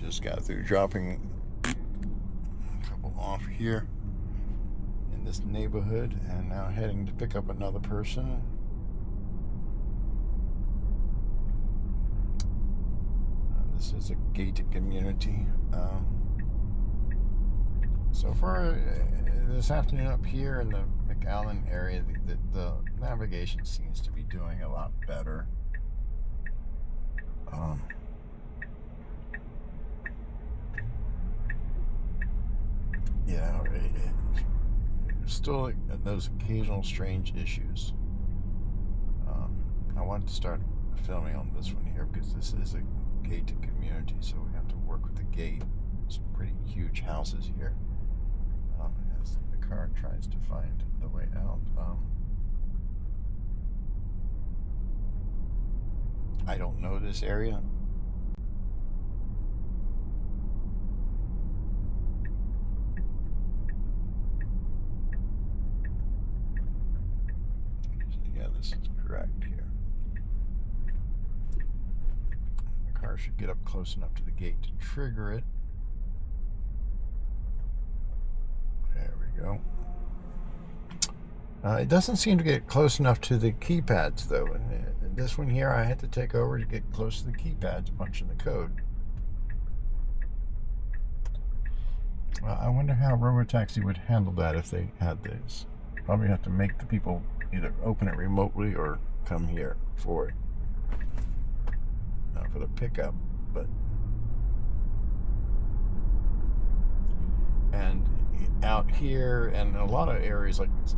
Just got through dropping a couple off here in this neighborhood, and now heading to pick up another person. This is a gated community. So far this afternoon up here in the McAllen area, the navigation seems to be doing a lot better. Yeah, still those occasional strange issues. I wanted to start filming on this one here because this is a gated community, so we have to work with the gate. Some pretty huge houses here. As the car tries to find the way out. I don't know this area. Yeah, this is correct here. The car should get up close enough to the gate to trigger it. There we go. It doesn't seem to get close enough to the keypads, though. And this one here, I had to take over to get close to the keypad to punch in the code. I wonder how Robotaxi would handle that if they had this. Probably have to make the people either open it remotely or come here for it. For the pickup, but and out here and a lot of areas like this,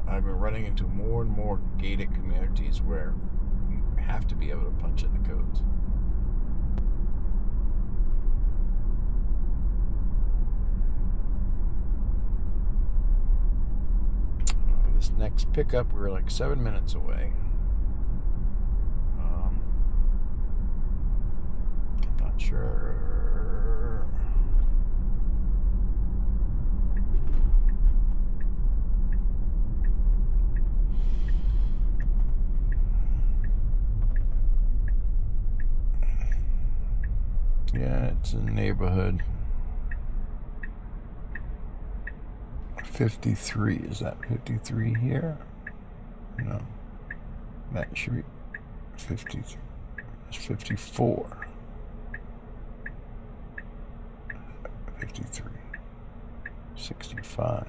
I've been running into more and more gated communities where you have to be able to punch in the codes. This next pickup, we're like 7 minutes away. Not sure. Yeah, it's a neighborhood. 53. Is that 53 here? No. That should be 53. It's 54. 53. 65.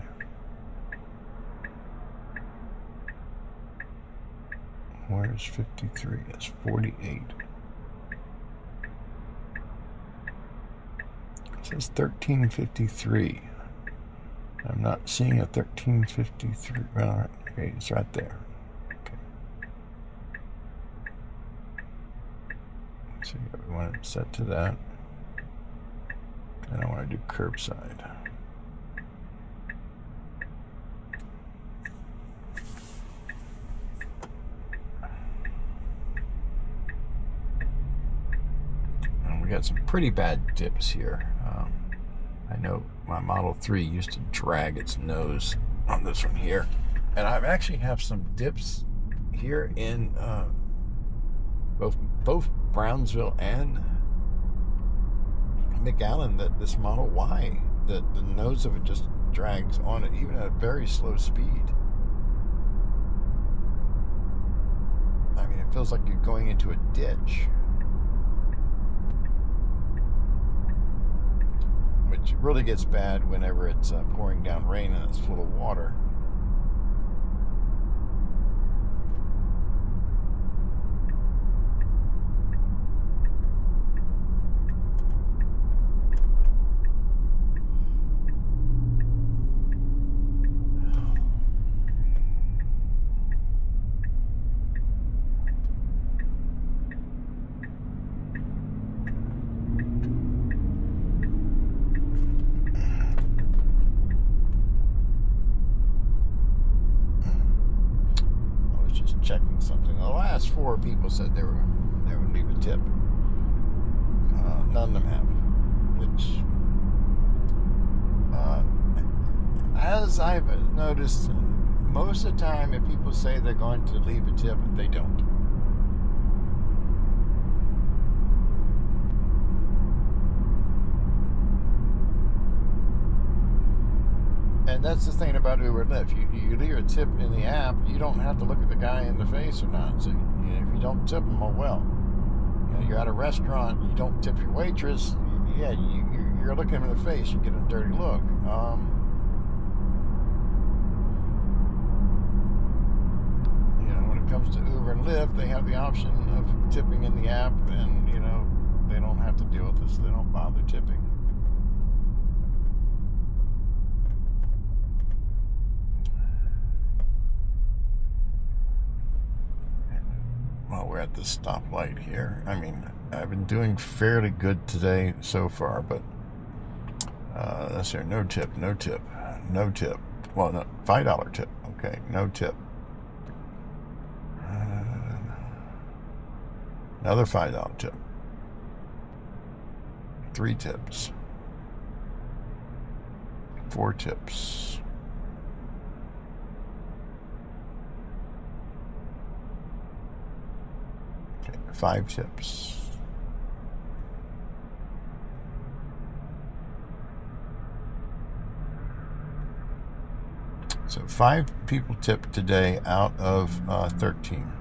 Where's 53? That's 48. It says 1353. I'm not seeing a 1353. Well, okay, it's right there. Okay. So yeah, we want it set to that. And I want to do curbside. And we got some pretty bad dips here. I know my Model 3 used to drag its nose on this one here. And I actually have some dips here in both Brownsville and McAllen, that this Model Y, the nose of it just drags on it, even at a very slow speed. I mean, it feels like you're going into a ditch. Which really gets bad whenever it's pouring down rain and it's full of water. Checking something. The last 4 people said they would leave a tip. None of them have. Which, as I've noticed, most of the time, if people say they're going to leave a tip, they don't. and that's the thing about Uber and Lyft. You leave a tip in the app, you don't have to look at the guy in the face or not. So if you don't tip him, oh well. You're at a restaurant, you don't tip your waitress. Yeah, you're looking him in the face, you get a dirty look. When it comes to Uber and Lyft, they have the option of tipping in the app, and they don't have to deal with this. They don't bother tipping. Well, we're at the stoplight here. I mean, I've been doing fairly good today so far, but let's see, no tip. Well, no, $5 tip. Okay, no tip. Another $5 tip. 3 tips. 4 tips. Okay, 5 tips. So 5 people tipped today out of 13.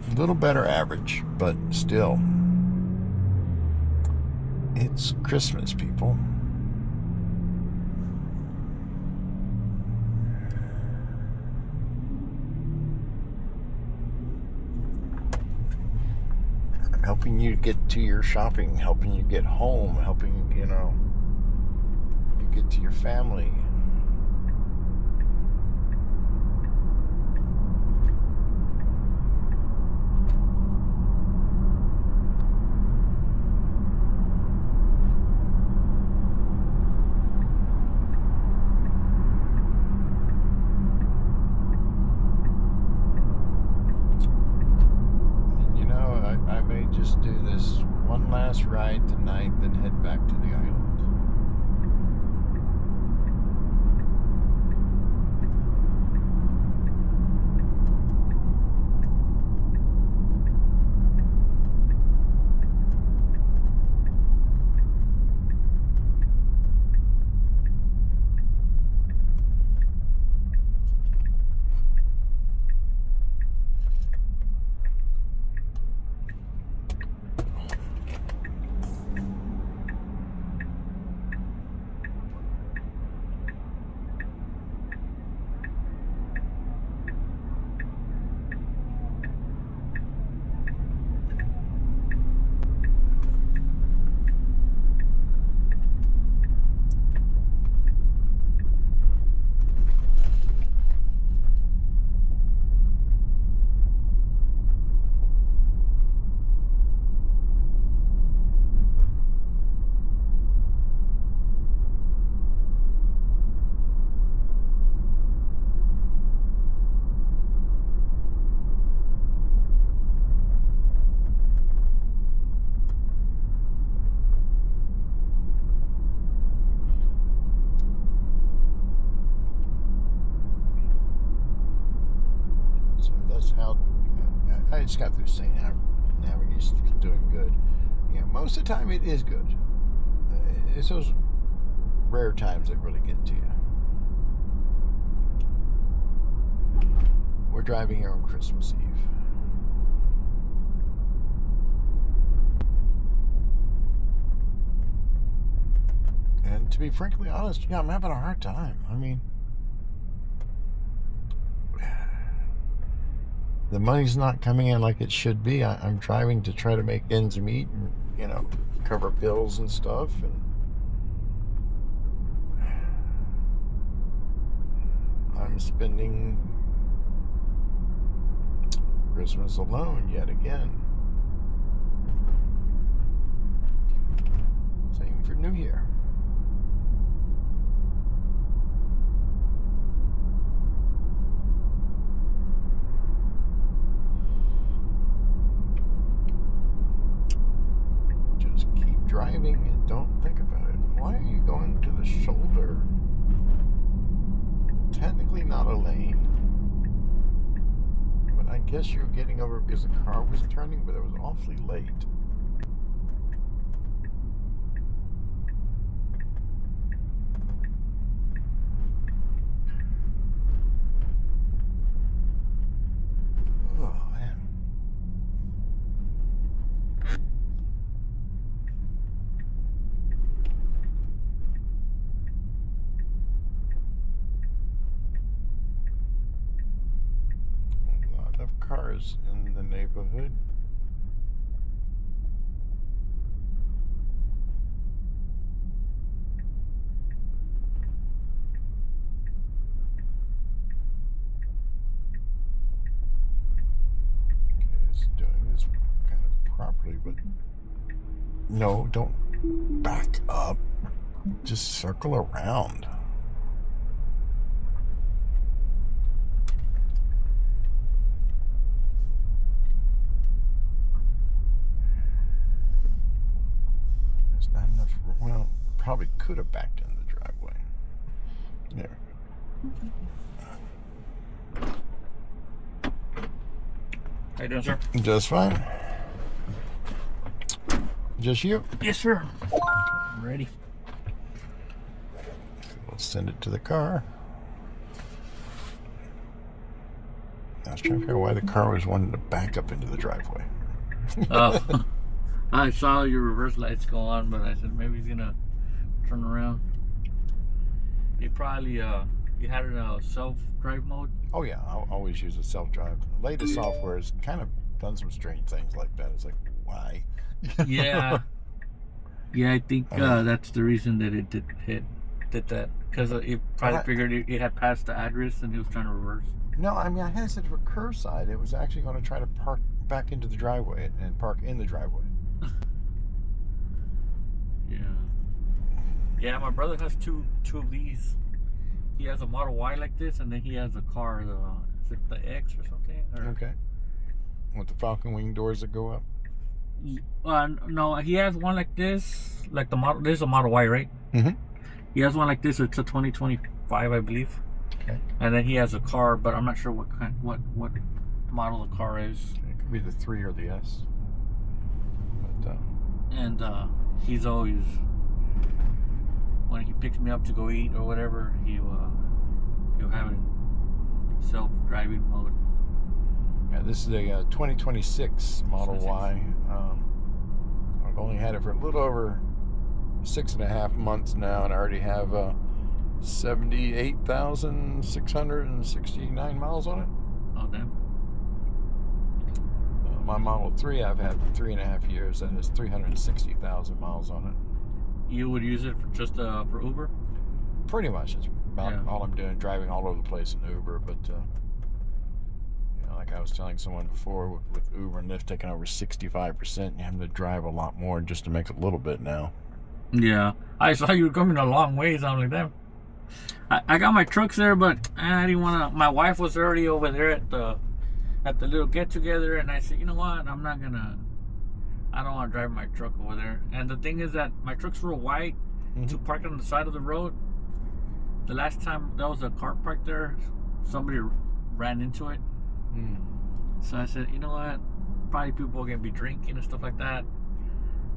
A little better average, but still, it's Christmas, people. I'm helping you get to your shopping, helping you get home, helping you get to your family. I may just do this one last ride tonight, then head back to the island. That's how I just got through saying navigation is doing good. Most of the time it is good. It's those rare times that really get to you. We're driving here on Christmas Eve. And to be frankly honest, I'm having a hard time. I mean, the money's not coming in like it should be. I'm driving to try to make ends meet and, cover bills and stuff. And I'm spending Christmas alone yet again. Same for New Year. Driving and don't think about it. Why are you going to the shoulder? Technically not a lane, but I guess you're getting over because the car was turning, but it was awfully late. cars in the neighborhood. Okay, it's doing this kind of properly, but no, don't back up. Just circle around. There's not enough. Well, probably could have backed in the driveway. There. How you doing, sir? Just fine. Just you? Yes, sir. I'm ready. We'll send it to the car. I was trying to figure out why the car was wanting to back up into the driveway. I saw your reverse lights go on, but I said maybe he's gonna turn around. He probably you had it in self-drive mode. Oh yeah, I'll always use a self-drive. The latest software has kind of done some strange things like that. It's like, why? Yeah. Yeah, I think that's the reason that it did that, because it probably figured it had passed the address and he was trying to reverse. No, I mean, I had it set for curbside. It was actually going to try to park back into the driveway and park in the driveway. Yeah. Yeah, my brother has two of these. He has a Model Y like this, and then he has a car, is it the X or something? Or... Okay. With the Falcon wing doors that go up? No, he has one like this, like the model. This is a Model Y, right? Mm-hmm. He has one like this. It's a 2025, I believe. Okay. And then he has a car, but I'm not sure what model the car is. It could be the 3 or the S. But, and he's always, when he picks me up to go eat or whatever, he'll have it in self-driving mode. yeah, this is a 2026 Model Y. I've only had it for a little over 6.5 months now, and I already have 78,669 miles on it. Oh, damn. My Model 3 I've had for 3.5 years, and has 360,000 miles on it. You would use it for just for Uber? Pretty much. It's about all I'm doing, driving all over the place in Uber. But, you know, like I was telling someone before, with Uber and Lyft taking over 65%, you have to drive a lot more just to make a little bit now. Yeah. I saw you were coming a long ways. I'm like, damn. I got my trucks there, but I didn't want to. My wife was already over there at the little get-together, and I said, you know what? I don't want to drive my truck over there. And the thing is that my truck's real wide to park on the side of the road. The last time there was a car parked there, somebody ran into it. So I said, you know what? Probably people are going to be drinking and stuff like that.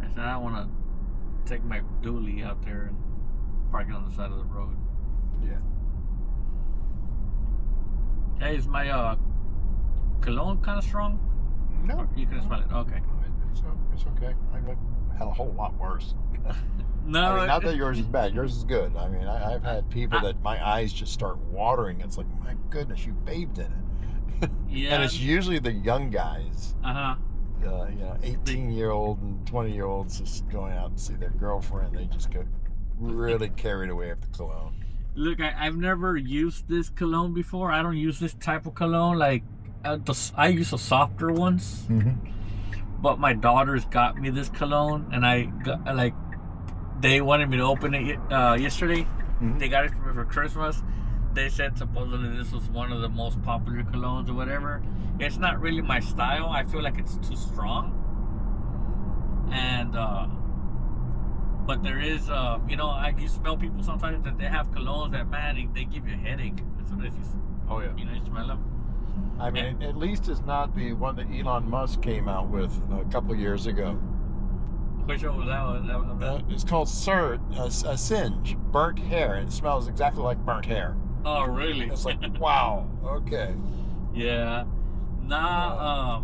I said, I don't want to take my dually out there and park it on the side of the road. Yeah. Hey, is my cologne kind of strong? No. Or you can smell it. Okay. It's okay. I had a whole lot worse. No. I mean, not that yours is bad. Yours is good. I mean, I've had people that my eyes just start watering. It's like, my goodness, you bathed in it. Yeah. And it's usually the young guys. Uh-huh. You know, 18-year-old and 20-year-olds just going out to see their girlfriend. They just get really carried away with the cologne. Look, I've never used this cologne before. I don't use this type of cologne. Like, I use the softer ones. But my daughters got me this cologne, and I got, like, they wanted me to open it yesterday. They got it for me for Christmas. They said supposedly this was one of the most popular colognes or whatever. It's not really my style. I feel like it's too strong. And but there is you know, I you smell people sometimes that they have colognes that, man, they give you a headache as soon as you you know, you smell them. I mean, at least it's not the one that Elon Musk came out with a couple of years ago. Which one was that? It's called Singe, burnt hair, and it smells exactly like burnt hair. Oh, really? It's like, wow, okay. Yeah. Nah,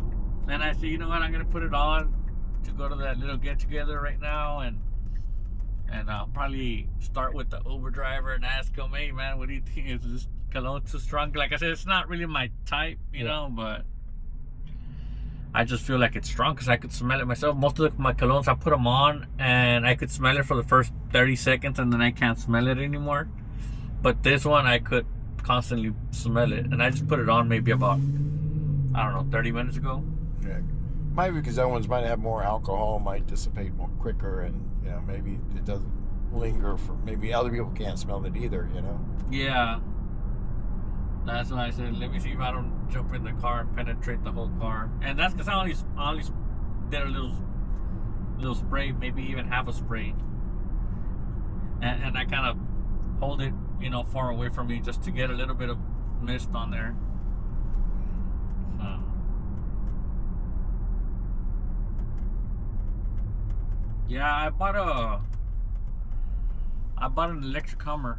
and I said, you know what, I'm going to put it on to go to that little get-together right now, and I'll probably start with the Uber driver and ask him, hey, man, what do you think? Is this cologne too strong? Like I said, it's not really my type, you know, but I just feel like it's strong because I could smell it myself. Most of my colognes, I put them on and I could smell it for the first 30 seconds and then I can't smell it anymore. But this one, I could constantly smell it. And I just put it on maybe about, I don't know, 30 minutes ago. Yeah. Maybe because that ones might have more alcohol, might dissipate more quicker, and maybe it doesn't linger for. Maybe other people can't smell it either. Yeah. That's why I said, let me see if I don't jump in the car and penetrate the whole car. And that's because I only did a little spray, maybe even half a spray. And I kind of hold it, far away from me just to get a little bit of mist on there. Yeah, I bought an electric Hummer.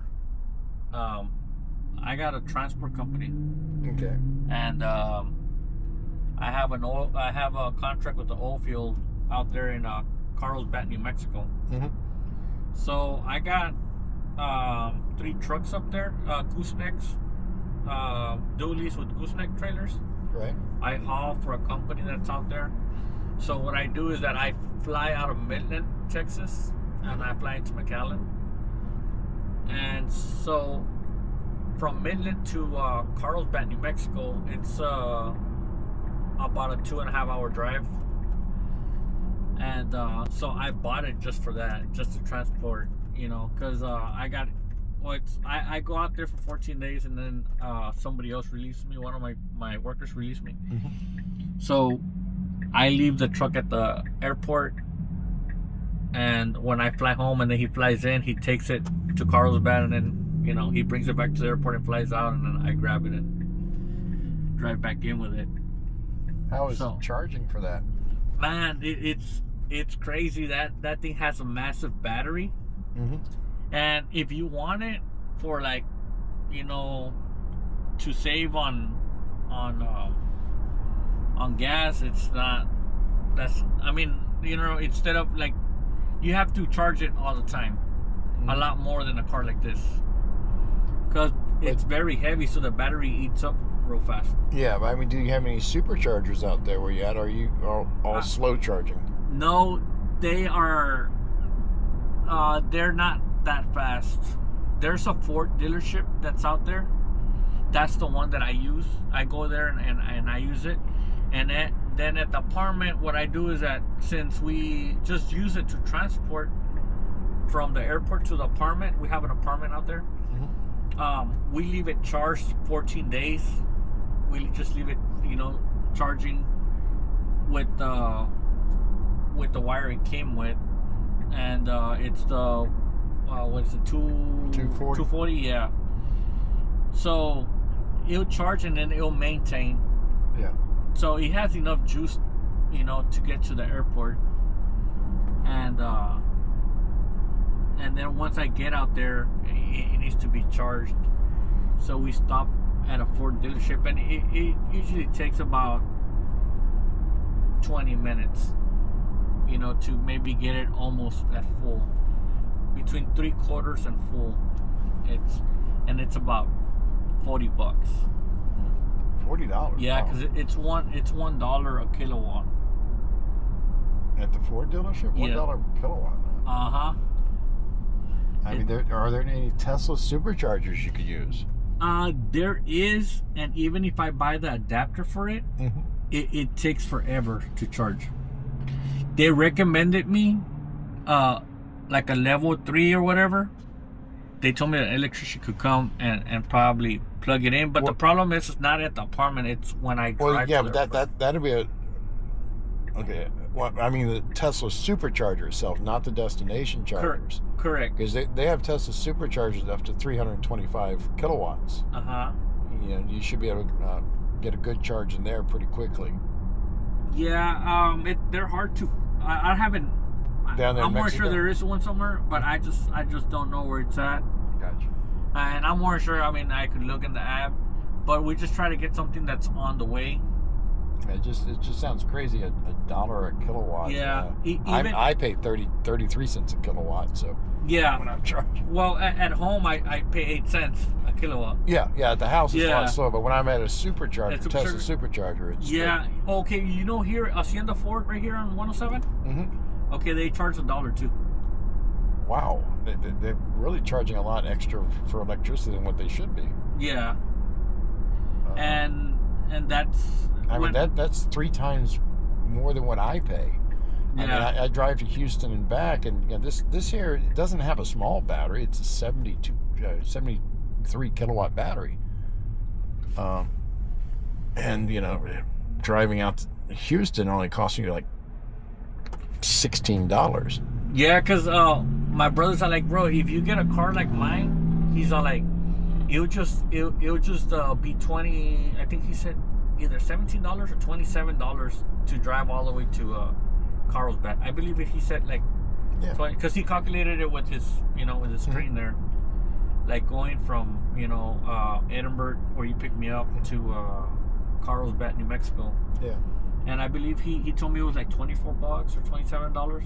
I got a transport company. Okay. And I have a contract with the oil field out there in Carlsbad, New Mexico. Mm-hmm. So I got 3 trucks up there, goosenecks, dualies with gooseneck trailers. Right. I haul for a company that's out there. So what I do is that I fly out of Midland, Texas, and I fly into McAllen. And so from Midland to Carlsbad, New Mexico, it's about a 2.5-hour drive. And so I bought it just for that, just to transport, because I go out there for 14 days and then somebody else released me. One of my workers released me. Mm-hmm. So I leave the truck at the airport, and when I fly home and then he flies in, he takes it to Carlsbad, and then he brings it back to the airport and flies out, and then I grab it and drive back in with it. How is charging for that? Man, it's crazy. That thing has a massive battery. Mm-hmm. And if you want it for to save on gas, it's not. Instead of you have to charge it all the time, a lot more than a car like this, because it's very heavy, so the battery eats up real fast. Yeah, but do you have any superchargers out there where you at? Or are you all slow charging? No, they are. They're not that fast. There's a Ford dealership that's out there. That's the one that I use. I go there and I use it. And then at the apartment, what I do is that since we just use it to transport from the airport to the apartment, we have an apartment out there. Mm-hmm. We leave it charged 14 days. We just leave it, charging with the wire it came with, and it's the what is it, 240? Yeah. So it'll charge and then it'll maintain. Yeah. So it has enough juice, to get to the airport. And then once I get out there, it needs to be charged. So we stop at a Ford dealership, and it usually takes about 20 minutes, to maybe get it almost at full. Between 3/4 and full. It's about $40. $40. Yeah, because it's $1 a kilowatt. At the Ford dealership, $1 per kilowatt. Are there any Tesla Superchargers you could use? There is, and even if I buy the adapter for it, mm-hmm. it takes forever to charge. They recommended me, like a level 3 or whatever. They told me that an electrician could come and probably plug it in, but the problem is it's not at the apartment. It's when I drive. Well, yeah, but that'd be a okay. Well, the Tesla Supercharger itself, not the destination chargers. Correct. Because they have Tesla Superchargers up to 325 kilowatts. You should be able to get a good charge in there pretty quickly. Yeah, they're hard to. I haven't. Down there I'm in more Mexico? sure there is one somewhere, but I just don't know where it's at. Gotcha. And I'm more sure. I could look in the app, but we just try to get something that's on the way. It just sounds crazy. $1 a kilowatt. Yeah. I pay 33 cents a kilowatt. So yeah. when I'm charging. Well, at home I pay 8 cents a kilowatt. Yeah. At the house it's a Yeah. lot slower, but when I'm at a supercharger, Tesla Supercharger, it's yeah. Okay, here Hacienda Ford right here on 107. Mm-hmm. Okay, they charge $1 too. Wow, they're really charging a lot extra for electricity than what they should be. Yeah. And that's. I mean that's 3 times more than what I pay. Yeah. I mean, I drive to Houston and back, and this here it doesn't have a small battery. It's a 73 kilowatt battery. And driving out to Houston only costs you like $16. Yeah, cause my brother's all like, bro, if you get a car like mine, he's all like, it'll just be 20. I think he said either $17 or $27 to drive all the way to Carlsbad. I believe he said like 20, because he calculated it with his screen there, like going from Edinburgh where you picked me up to Carlsbad, New Mexico. Yeah. And I believe he told me it was like $24 or $27.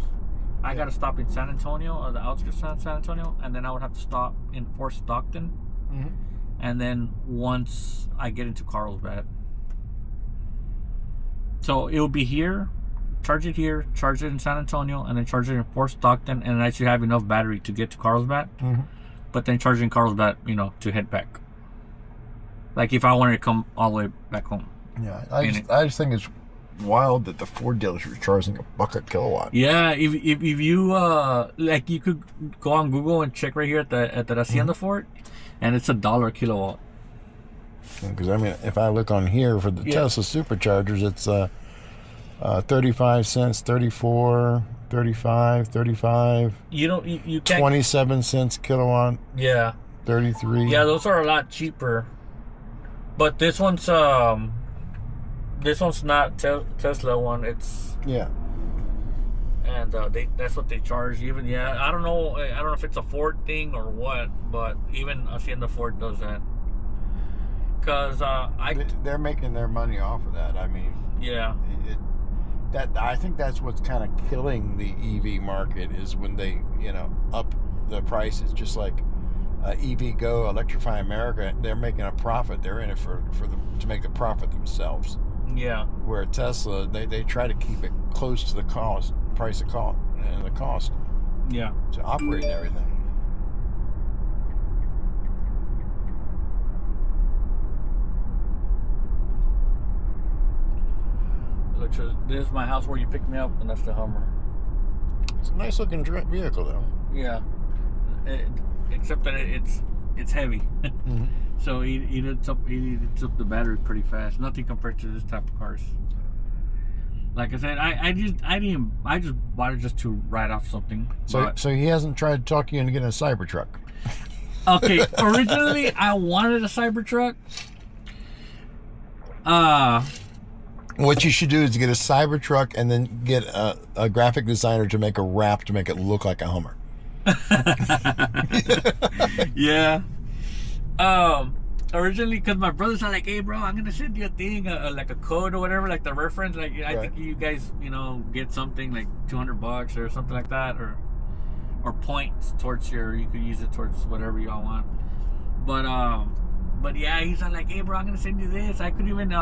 I got to stop in San Antonio, or the outskirts of San Antonio, and then I would have to stop in Fort Stockton. Mm-hmm. And then once I get into Carlsbad. So it will be here, charge it in San Antonio, and then charge it in Fort Stockton, and I should have enough battery to get to Carlsbad. Mm-hmm. But then charge in Carlsbad, to head back. Like if I wanted to come all the way back home. Yeah, I just think it's wild that the Ford dealers are charging $1 a kilowatt. Yeah, if you like, you could go on Google and check right here at the Hacienda Ford, and it's $1 a kilowatt. Because I mean, if I look on here for the Tesla Superchargers, it's 35 cents, 34, 35, 35. You can't. 27 cents kilowatt. Yeah. 33. Yeah, those are a lot cheaper. But this one's not Tesla one. It's and that's what they charge. Even I don't know if it's a Ford thing or what, but even Hacienda Ford does that. Cause they're making their money off of that. I mean, I think that's what's kind of killing the EV market is when they up the prices, just like EV Go, Electrify America. They're making a profit. They're in it to make a profit themselves. Yeah. Where Tesla, they try to keep it close to the price of cost and the cost. Yeah. To operate everything. This is my house where you picked me up, and that's the Hummer. It's a nice looking vehicle, though. Yeah. Except that it's heavy. Mm-hmm. So it eats up the battery pretty fast. Nothing compared to this type of cars. Like I said, I just bought it just to ride off something. So he hasn't tried to talk you into getting a Cybertruck. Okay, originally I wanted a Cybertruck. What you should do is get a Cybertruck and then get a graphic designer to make a wrap to make it look like a Hummer. Yeah. Originally, because my brother's not like, hey bro, I'm gonna send you a thing, like a code or whatever, like the reference, like I think you guys, get something like $200 or something like that, or points towards you could use it towards whatever y'all want. But yeah, he's not like, hey bro, I'm gonna send you this. I could even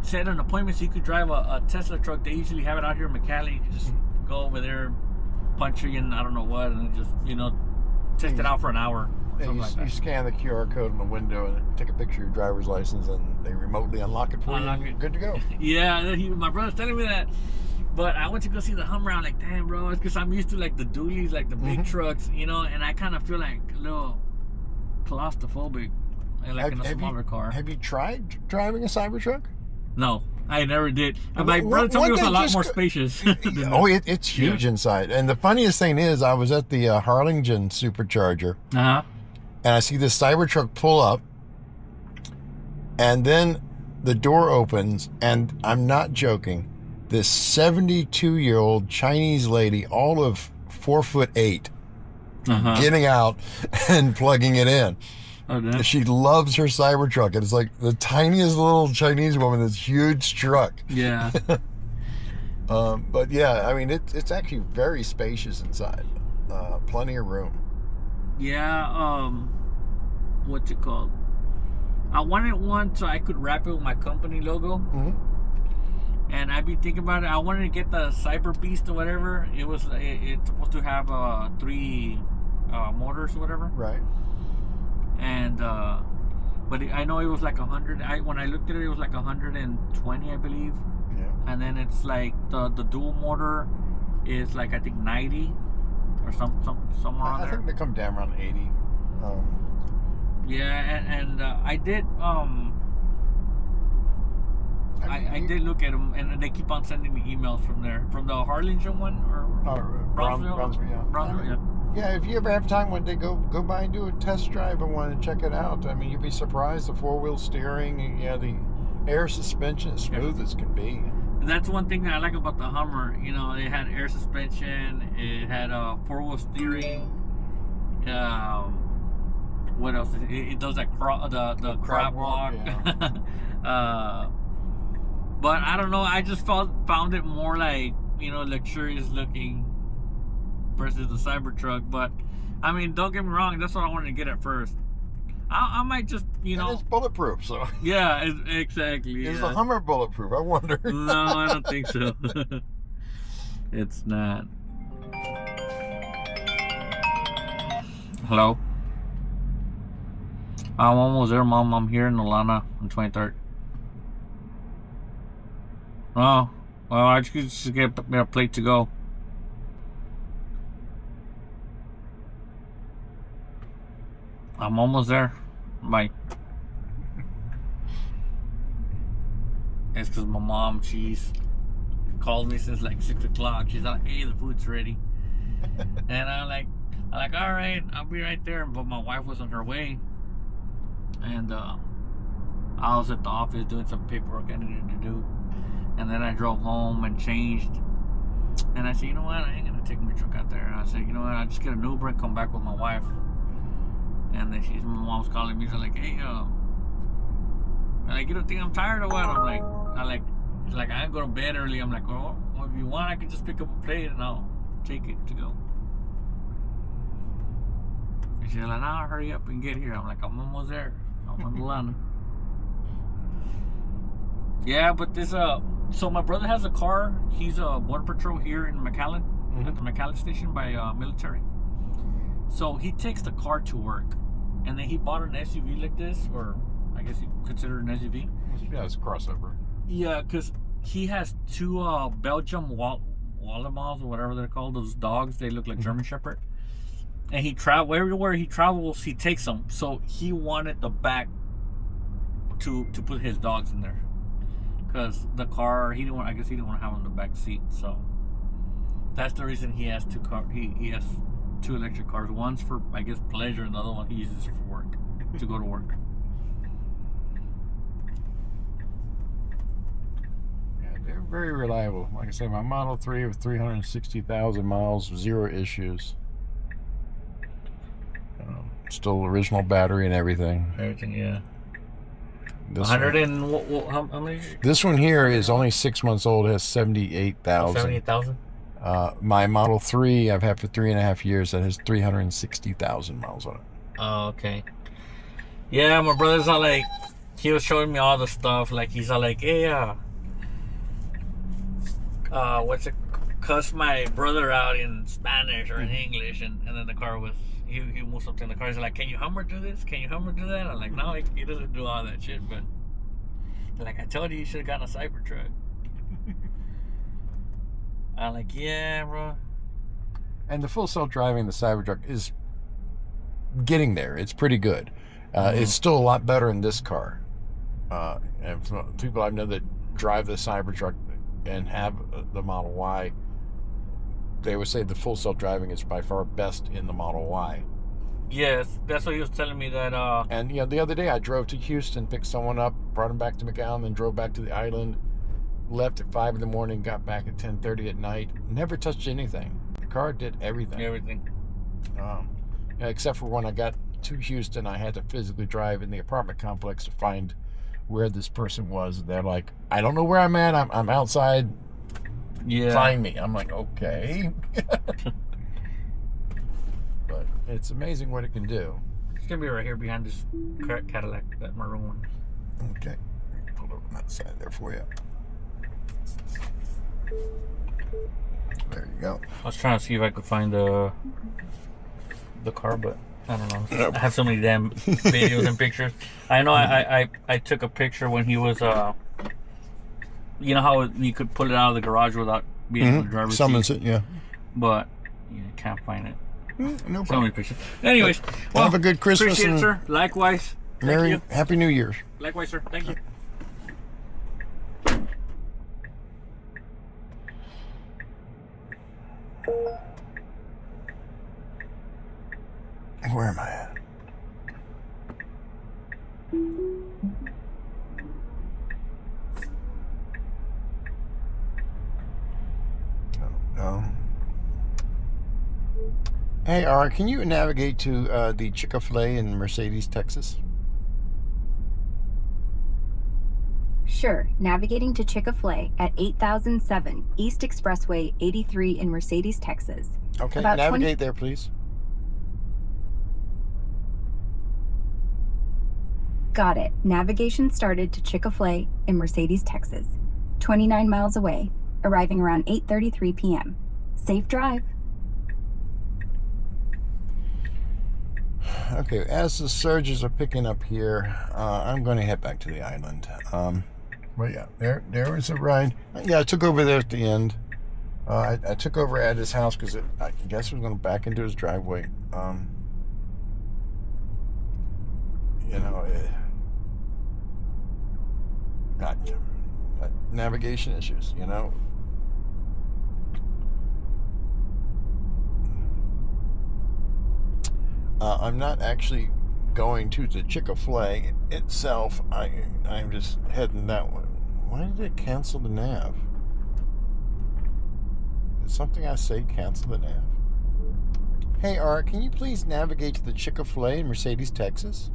set an appointment so you could drive a Tesla truck. They usually have it out here in McAllen. You can just go over there, punch in I don't know what, and just test it out for an hour. You scan the QR code in the window and take a picture of your driver's license, and they remotely unlock it for you. Good to go. Yeah, my brother's telling me that. But I went to go see the Hummer. I'm like, damn, bro, it's because I'm used to like the dualies, like the big trucks, and I kind of feel like a little claustrophobic, like in a smaller car. Have you tried driving a Cybertruck? No, I never did. My brother told me it was a lot more spacious. It's huge inside. And the funniest thing is, I was at the Harlingen Supercharger. And I see this Cybertruck pull up, and then the door opens, and I'm not joking, this 72-year-old Chinese lady, all of 4'8", getting out and plugging it in. Oh, no? She loves her Cybertruck. It's like the tiniest little Chinese woman, this huge truck. Yeah. But yeah, I mean, it's actually very spacious inside. Plenty of room. Yeah. What's it called? I wanted one so I could wrap it with my company logo. Mm-hmm. And I've been thinking about it. I wanted to get the Cyber Beast or whatever. It's supposed to have 3 motors or whatever. Right. And but I know it was like 100. When I looked at it, it was like 120, I believe. Yeah. And then it's like the dual motor is like I think 90 or somewhere on there. I think they come down around 80. Yeah, and I did I did look at them, and they keep on sending me emails from there, from the Harlingen one or Brownsville. Brownsville, yeah. Yeah, if you ever have time one day, go by and do a test drive and want to check it out. I mean, you'd be surprised. The 4-wheel steering, and the air suspension is smooth as can be. And that's one thing that I like about the Hummer. You know, it had air suspension. It had 4-wheel steering. What else? It does that the crab walk. Yeah. But I don't know. I just found it more like, luxurious looking versus the Cybertruck. But I mean, don't get me wrong. That's what I wanted to get at first. I might just, And it's bulletproof, so. Yeah, exactly. Is the Hummer bulletproof? I wonder. No, I don't think so. It's not. Hello. I'm almost there, Mom. I'm here in Alana on 23rd. Oh, well, I just get a plate to go. I'm almost there. Bye. It's because my mom, she's called me since like 6 o'clock. She's like, hey, the food's ready. And I'm like, all right, I'll be right there. But my wife was on her way. And I was at the office doing some paperwork I needed to do. And then I drove home and changed. And I said, you know what? I ain't going to take my truck out there. And I said, you know what? I'll just get an Uber and come back with my wife. And then my mom's calling me. She's like, hey, you don't think I'm tired or what? She's like, I ain't going to bed early. I'm like, well, if you want, I can just pick up a plate and I'll take it to go. And she's like, nah, hurry up and get here. I'm like, I'm almost there. I'm in Atlanta. Yeah, but this, so my brother has a car. He's a border patrol here in McAllen, at the McAllen station by military. So he takes the car to work. And then he bought an SUV like this, or I guess you consider it an SUV. Yeah, it's a crossover. Yeah, because he has 2 Belgium Wallemals or whatever they're called. Those dogs, they look like German Shepherd. And he everywhere he travels, he takes them. So he wanted the back to put his dogs in there, because the car he didn't want to have them in the back seat. So that's the reason he has 2 cars. He has 2 electric cars. One's for, I guess, pleasure, and the other one he uses for work, to go to work. Yeah, they're very reliable. Like I say, my Model 3 with 360,000 miles, 0 issues. Still original battery and everything. Everything, yeah. This 100 and how many? This one here is only 6 months old. It has 78,000. 78,000. My Model 3 I've had for 3.5 years. That has 360,000 miles on it. Oh, okay. Yeah, my brother's all like, he was showing me all the stuff. Like, he's all like, hey, what's it? Cuss my brother out in Spanish or in English, and then the car was, he moved something in the car. He's like, can you Hummer do this? Can you Hummer do that? I'm like, no, he doesn't do all that shit. But like, I told you should have gotten a Cybertruck. I'm like, yeah, bro. And the full self-driving, the Cybertruck, is getting there. It's pretty good. It's still a lot better in this car. And from people I've known that drive the Cybertruck and have the Model Y, they would say the full self-driving is by far best in the Model Y. Yes, that's what he was telling me that. And the other day I drove to Houston, picked someone up, brought him back to McAllen, then drove back to the island. Left at 5 in the morning, got back at 10:30 at night. Never touched anything. The car did everything. Everything. Except for when I got to Houston, I had to physically drive in the apartment complex to find where this person was. They're like, I don't know where I'm at. I'm outside. Yeah. Find me. I'm like, okay. But it's amazing what it can do. It's gonna be right here behind this Cadillac, that maroon one. Okay. Pull it on that side there for you. There you go. I was trying to see if I could find the car, but I don't know. Nope. I have so many damn videos and pictures. I know I took a picture when he was you know how you could pull it out of the garage without being in the driver's Summons seat? it, yeah. But you can't find it. No So many problem. pictures. Anyways, well, Have a good Christmas appreciate it, and sir. Likewise. Merry, Happy New Year's. Likewise, sir. Thank you. Where am I at? No. Hey, can you navigate to the Chick-fil-A in Mercedes, Texas? Sure, navigating to Chick-fil-A at 8007 East Expressway 83 in Mercedes, Texas. Okay, About navigate there, please. Got it. Navigation started to Chick-fil-A in Mercedes, Texas. 29 miles away, arriving around 8:33 p.m. Safe drive. Okay, as the surges are picking up here, I'm going to head back to the island. But yeah, there was a ride. Yeah, I took over there at the end. I took over at his house because I guess it was going to back into his driveway. You know, got navigation issues, you know. I'm not actually going to the Chick-fil-A itself. I'm just heading that way. Why did it cancel the nav? Did something I say cancel the nav? Hey, Art, can you please navigate to the Chick-fil-A in Mercedes, Texas?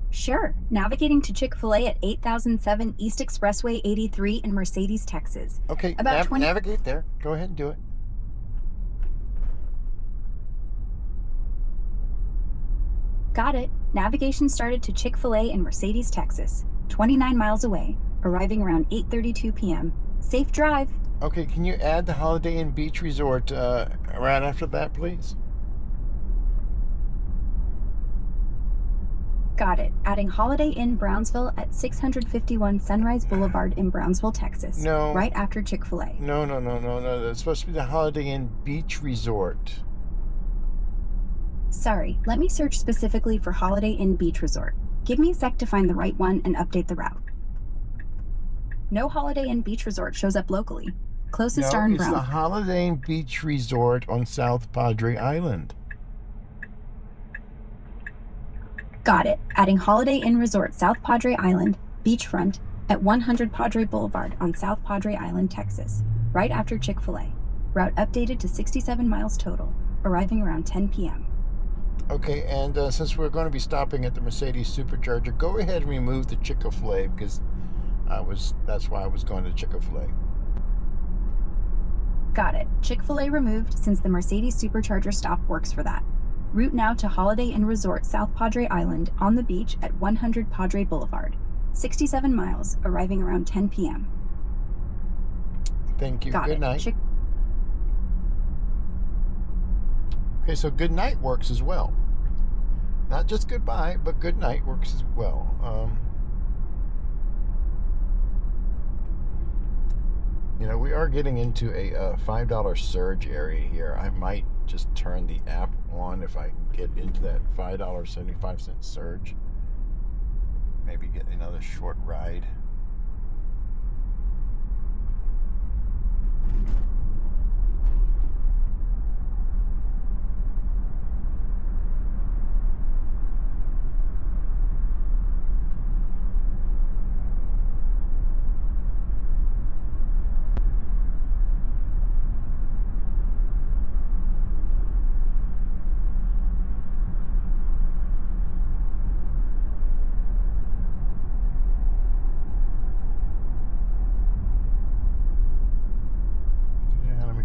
Sure, navigating to Chick-fil-A at 8007 East Expressway 83 in Mercedes, Texas. Okay, About 20 navigate there. Go ahead and do it. Got it. Navigation started to Chick-fil-A in Mercedes, Texas. 29 miles away, arriving around 8:32 p.m. Safe drive. Okay, can you add the Holiday Inn Beach Resort right after that, please? Got it. Adding Holiday Inn Brownsville at 651 Sunrise Boulevard in Brownsville, Texas. No. Right after Chick-fil-A. No. That's supposed to be the Holiday Inn Beach Resort. Sorry, let me search specifically for Holiday Inn Beach Resort. Give me a sec to find the right one and update the route. No Holiday Inn Beach Resort shows up locally. Closest are in it's the Brown. Holiday Inn Beach Resort on South Padre Island. Got it. Adding Holiday Inn Resort South Padre Island, beachfront, at 100 Padre Boulevard on South Padre Island, Texas. Right after Chick-fil-A. Route updated to 67 miles total, arriving around 10 p.m. Okay, and since we're going to be stopping at the Mercedes Supercharger, go ahead and remove the Chick-fil-A because that's why I was going to Chick-fil-A. Got it. Chick-fil-A removed since the Mercedes Supercharger stop works for that. Route now to Holiday Inn Resort South Padre Island on the beach at 100 Padre Boulevard. 67 miles, arriving around 10 p.m. Thank you. Got Good it. night. Okay, so good night works as well. Not just goodbye, but good night works as well. You know, we are getting into a $5 surge area here. I might just turn the app on if I can get into that $5.75 surge. Maybe get another short ride.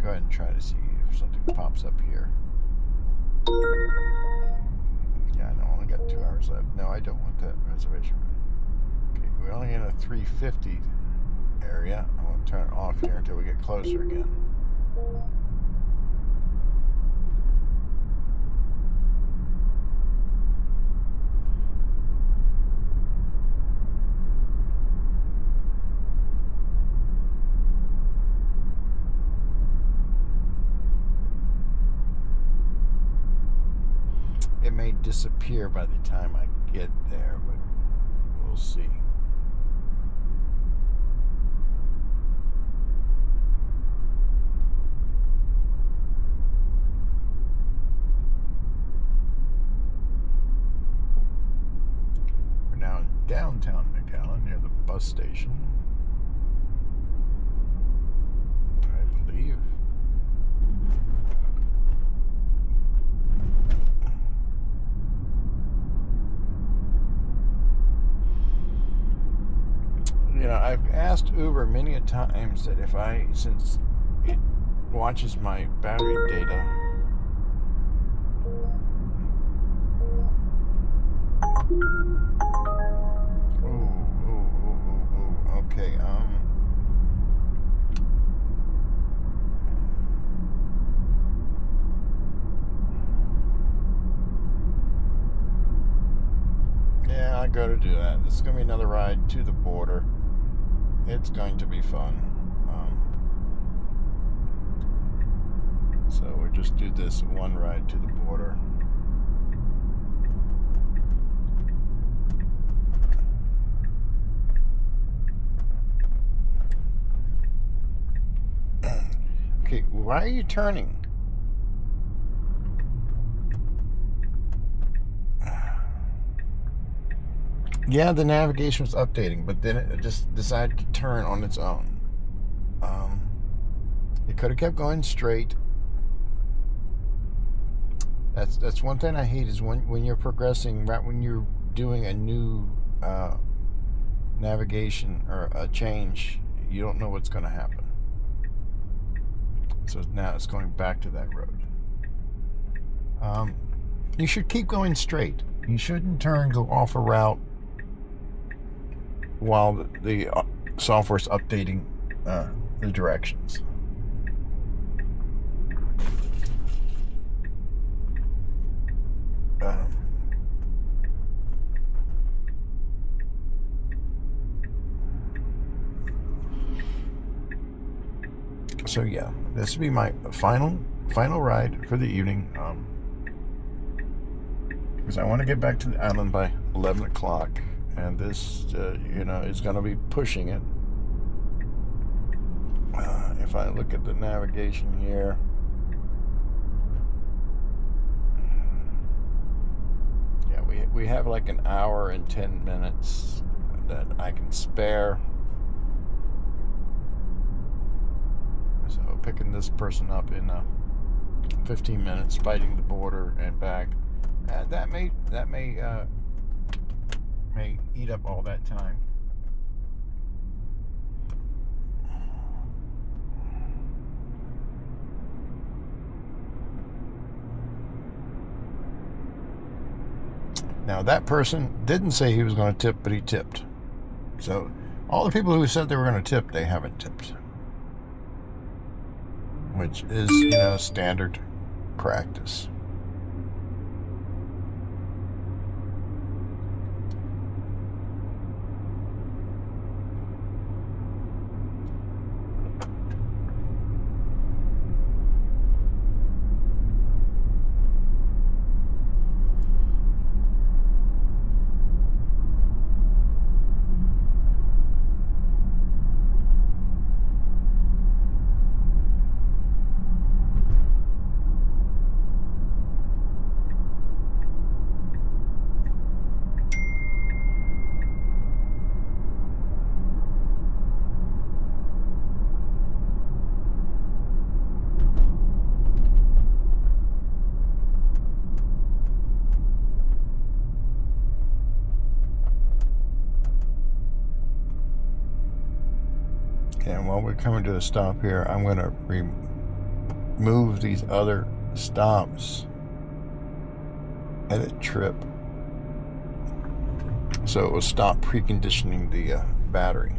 go ahead and try to see if something pops up here. Yeah, I know, only got 2 hours left. No, I don't want that reservation. Okay, we're only in a 350 area. I won't turn it off here until we get closer again. It may disappear by the time I get there, but we'll see. We're now in downtown McAllen near the bus station, I believe. You know, I've asked Uber many a times that if since it watches my battery data, okay, yeah, I go to do that. This is going to be another ride to the border. It's going to be fun. So we just do this one ride to the border. Okay, why are you turning? Yeah, the navigation was updating, but then it just decided to turn on its own. It could have kept going straight. That's one thing I hate is when you're progressing, right when you're doing a new navigation or a change, you don't know what's going to happen. So now it's going back to that road. You should keep going straight. You shouldn't go off a route while the software's updating the directions. So yeah, this will be my final ride for the evening. Because I want to get back to the island by 11 o'clock, and this, is going to be pushing it. If I look at the navigation here, yeah, we have like an hour and 10 minutes that I can spare. So picking this person up in 15 minutes, fighting the border and back, that may eat up all that time. Now that person didn't say he was going to tip, but he tipped. So all the people who said they were going to tip, they haven't tipped, which is, standard practice. And while we're coming to a stop here, I'm going to move these other stops at a trip, so it will stop preconditioning the battery.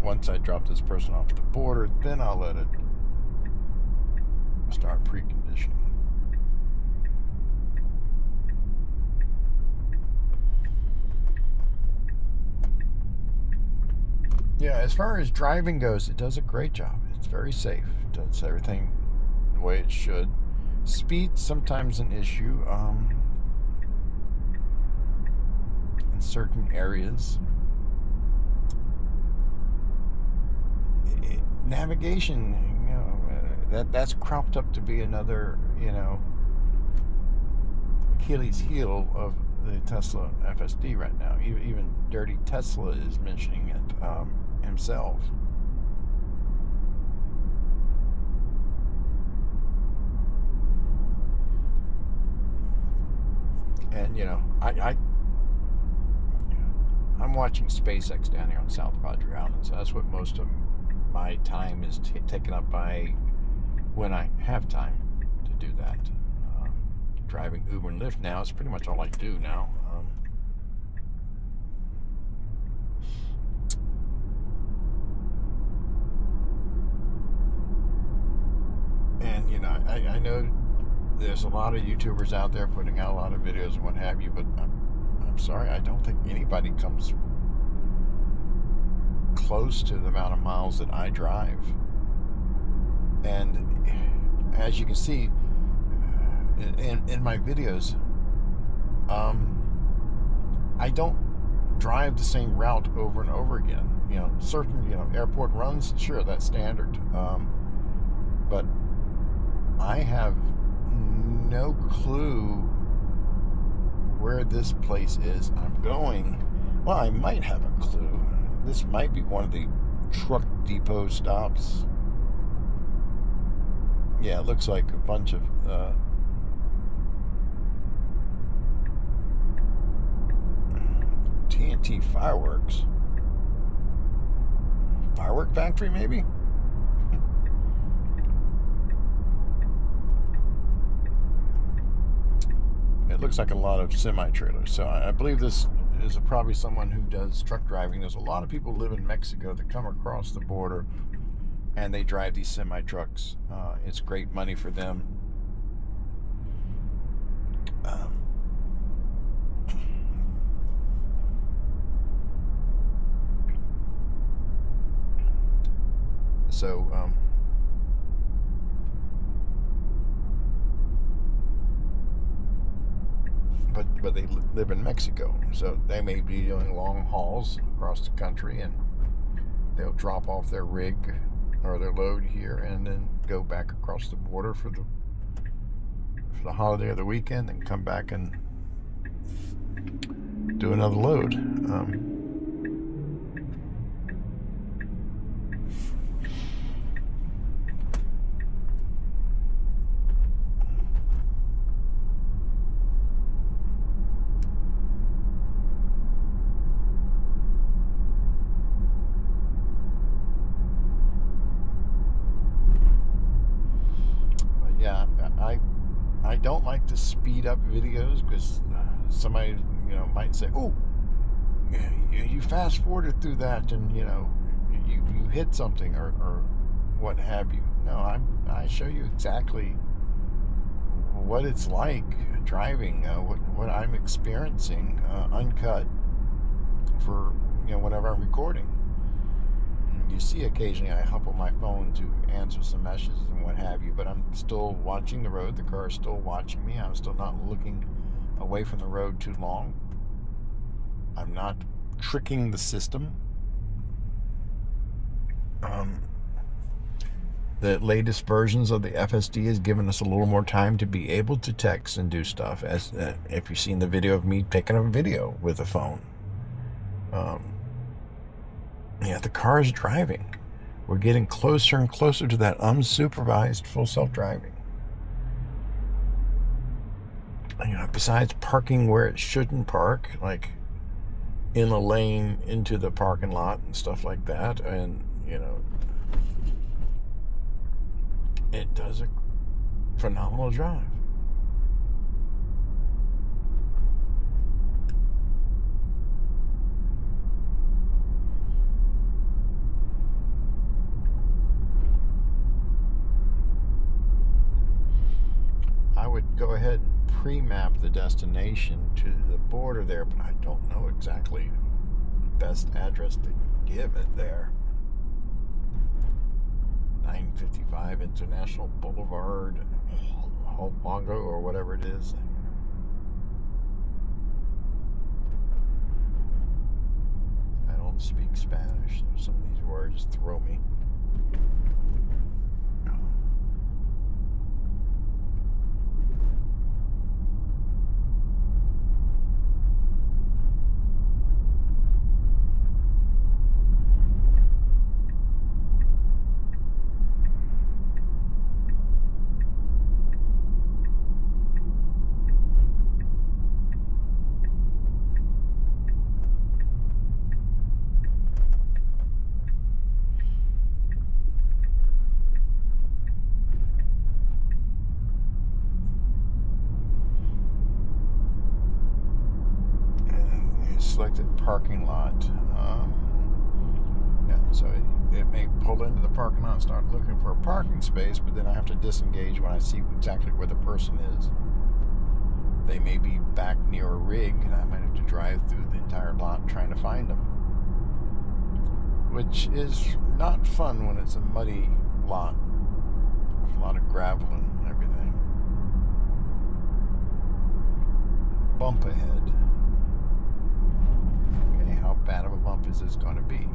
Once I drop this person off the border, then I'll let it start preconditioning. Yeah, as far as driving goes, it does a great job. It's very safe. It does everything the way it should. Speed sometimes an issue in certain areas. Navigation, that's cropped up to be another, Achilles heel of the Tesla FSD right now. Even Dirty Tesla is mentioning it himself. And I'm watching SpaceX down here on South Padre Island, so that's what most of my time is taken up by when I have time to do that. Driving Uber and Lyft now is pretty much all I do now. And I know there's a lot of YouTubers out there putting out a lot of videos and what have you, but I'm sorry, I don't think anybody comes close to the amount of miles that I drive. And as you can see in my videos, I don't drive the same route over and over again. Certain airport runs, sure, that's standard, but I have no clue where this place is I'm going. Well, I might have a clue. This might be one of the truck depot stops. Yeah, it looks like a bunch of TNT fireworks. Firework factory, maybe? It looks like a lot of semi-trailers. So I believe this is probably someone who does truck driving. There's a lot of people live in Mexico that come across the border and they drive these semi-trucks. It's great money for them. But they live in Mexico, so they may be doing long hauls across the country, and they'll drop off their rig or their load here and then go back across the border for the holiday or the weekend, and come back and do another load. Yeah, I don't like to speed up videos because somebody might say, "Oh, you fast forwarded through that, and you hit something or what have you." No, I show you exactly what it's like driving, what I'm experiencing, uncut for whenever I'm recording. You see occasionally I hop on my phone to answer some messages and what have you, but I'm still watching the road. The car is still watching me. I'm still not looking away from the road too long. I'm not tricking the system. The latest versions of the FSD has given us a little more time to be able to text and do stuff, as if you've seen the video of me taking a video with a phone. The car is driving. We're getting closer and closer to that unsupervised full self-driving. besides parking where it shouldn't park, like in a lane into the parking lot and stuff like that, and it does a phenomenal drive. I would go ahead and pre-map the destination to the border there, but I don't know exactly the best address to give it there. 955 International Boulevard, Longo, or whatever it is. I don't speak Spanish, so some of these words throw me. Selected parking lot. So it may pull into the parking lot and start looking for a parking space, but then I have to disengage when I see exactly where the person is. They may be back near a rig, and I might have to drive through the entire lot trying to find them, which is not fun when it's a muddy lot with a lot of gravel and everything. Bump ahead. How bad of a bump is this going to be?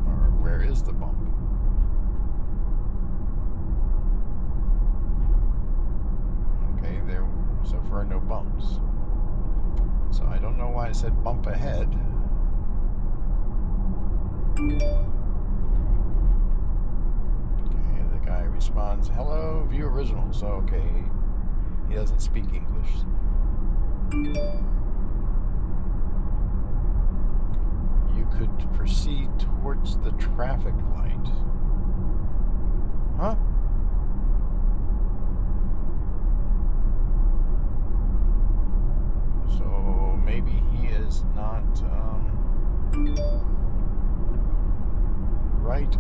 Or where is the bump? Okay, there, so far no bumps. So I don't know why I said bump ahead. Okay, the guy responds, hello, view original. So, okay, he doesn't speak English. You could proceed towards the traffic light. Huh? So maybe he is not right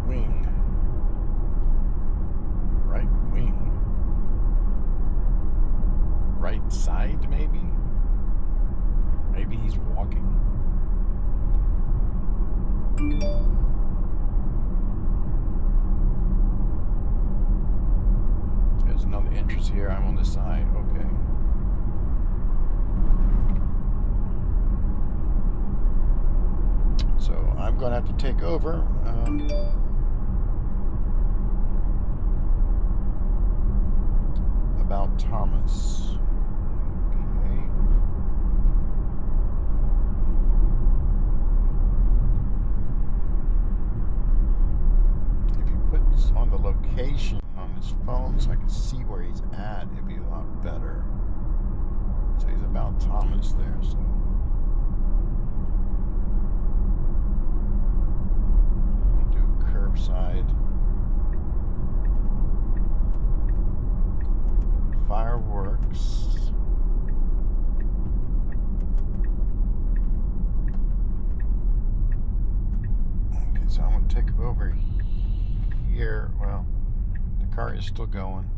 wing. Right wing. Right side, maybe? Maybe he's walking. There's another entrance here. I'm on the side. Okay. So I'm going to have to take over. About Thomas. On the location on his phone so I can see where he's at, it'd be a lot better. So he's about Thomas there, so I'll do curbside. Fireworks. Okay, so I'm gonna take over here. Well, the car is still going.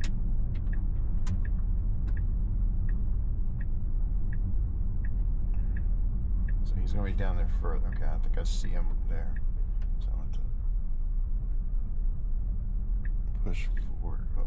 So he's going to be down there further. Okay, I think I see him there. So I want to push forward. Oh.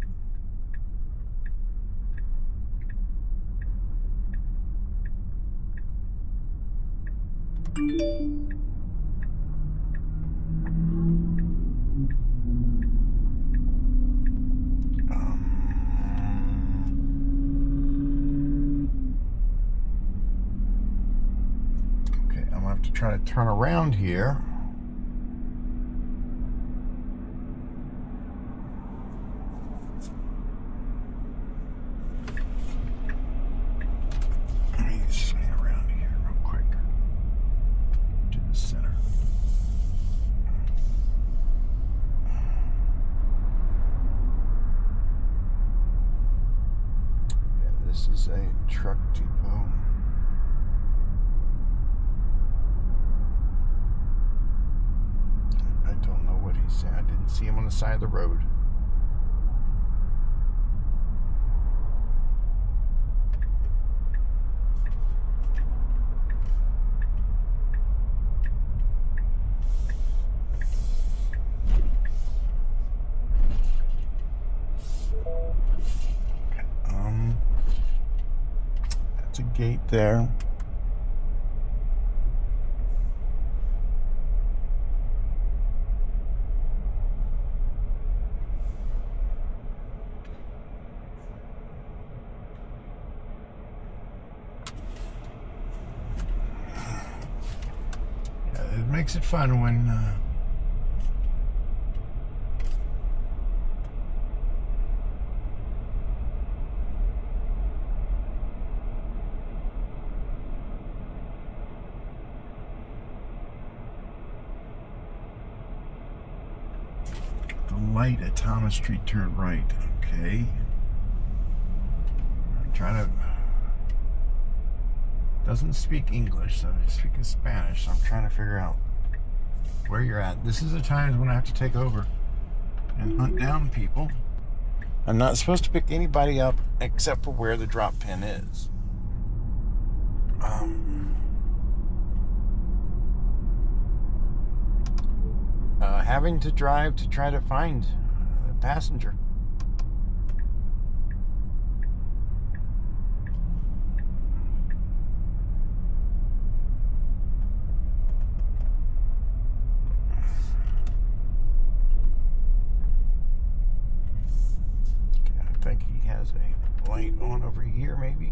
Try to turn around here. This is a truck depot. I don't know what he said. I didn't see him on the side of the road. That's a gate there. It makes it fun when the light at Thomas Street turn right. Okay. I'm trying to. Doesn't speak English, so he's speaking Spanish, so I'm trying to figure out where you're at. This is the times when I have to take over and hunt down people. I'm not supposed to pick anybody up except for where the drop pin is. Having to drive to try to find a passenger. I think he has a light on over here, maybe.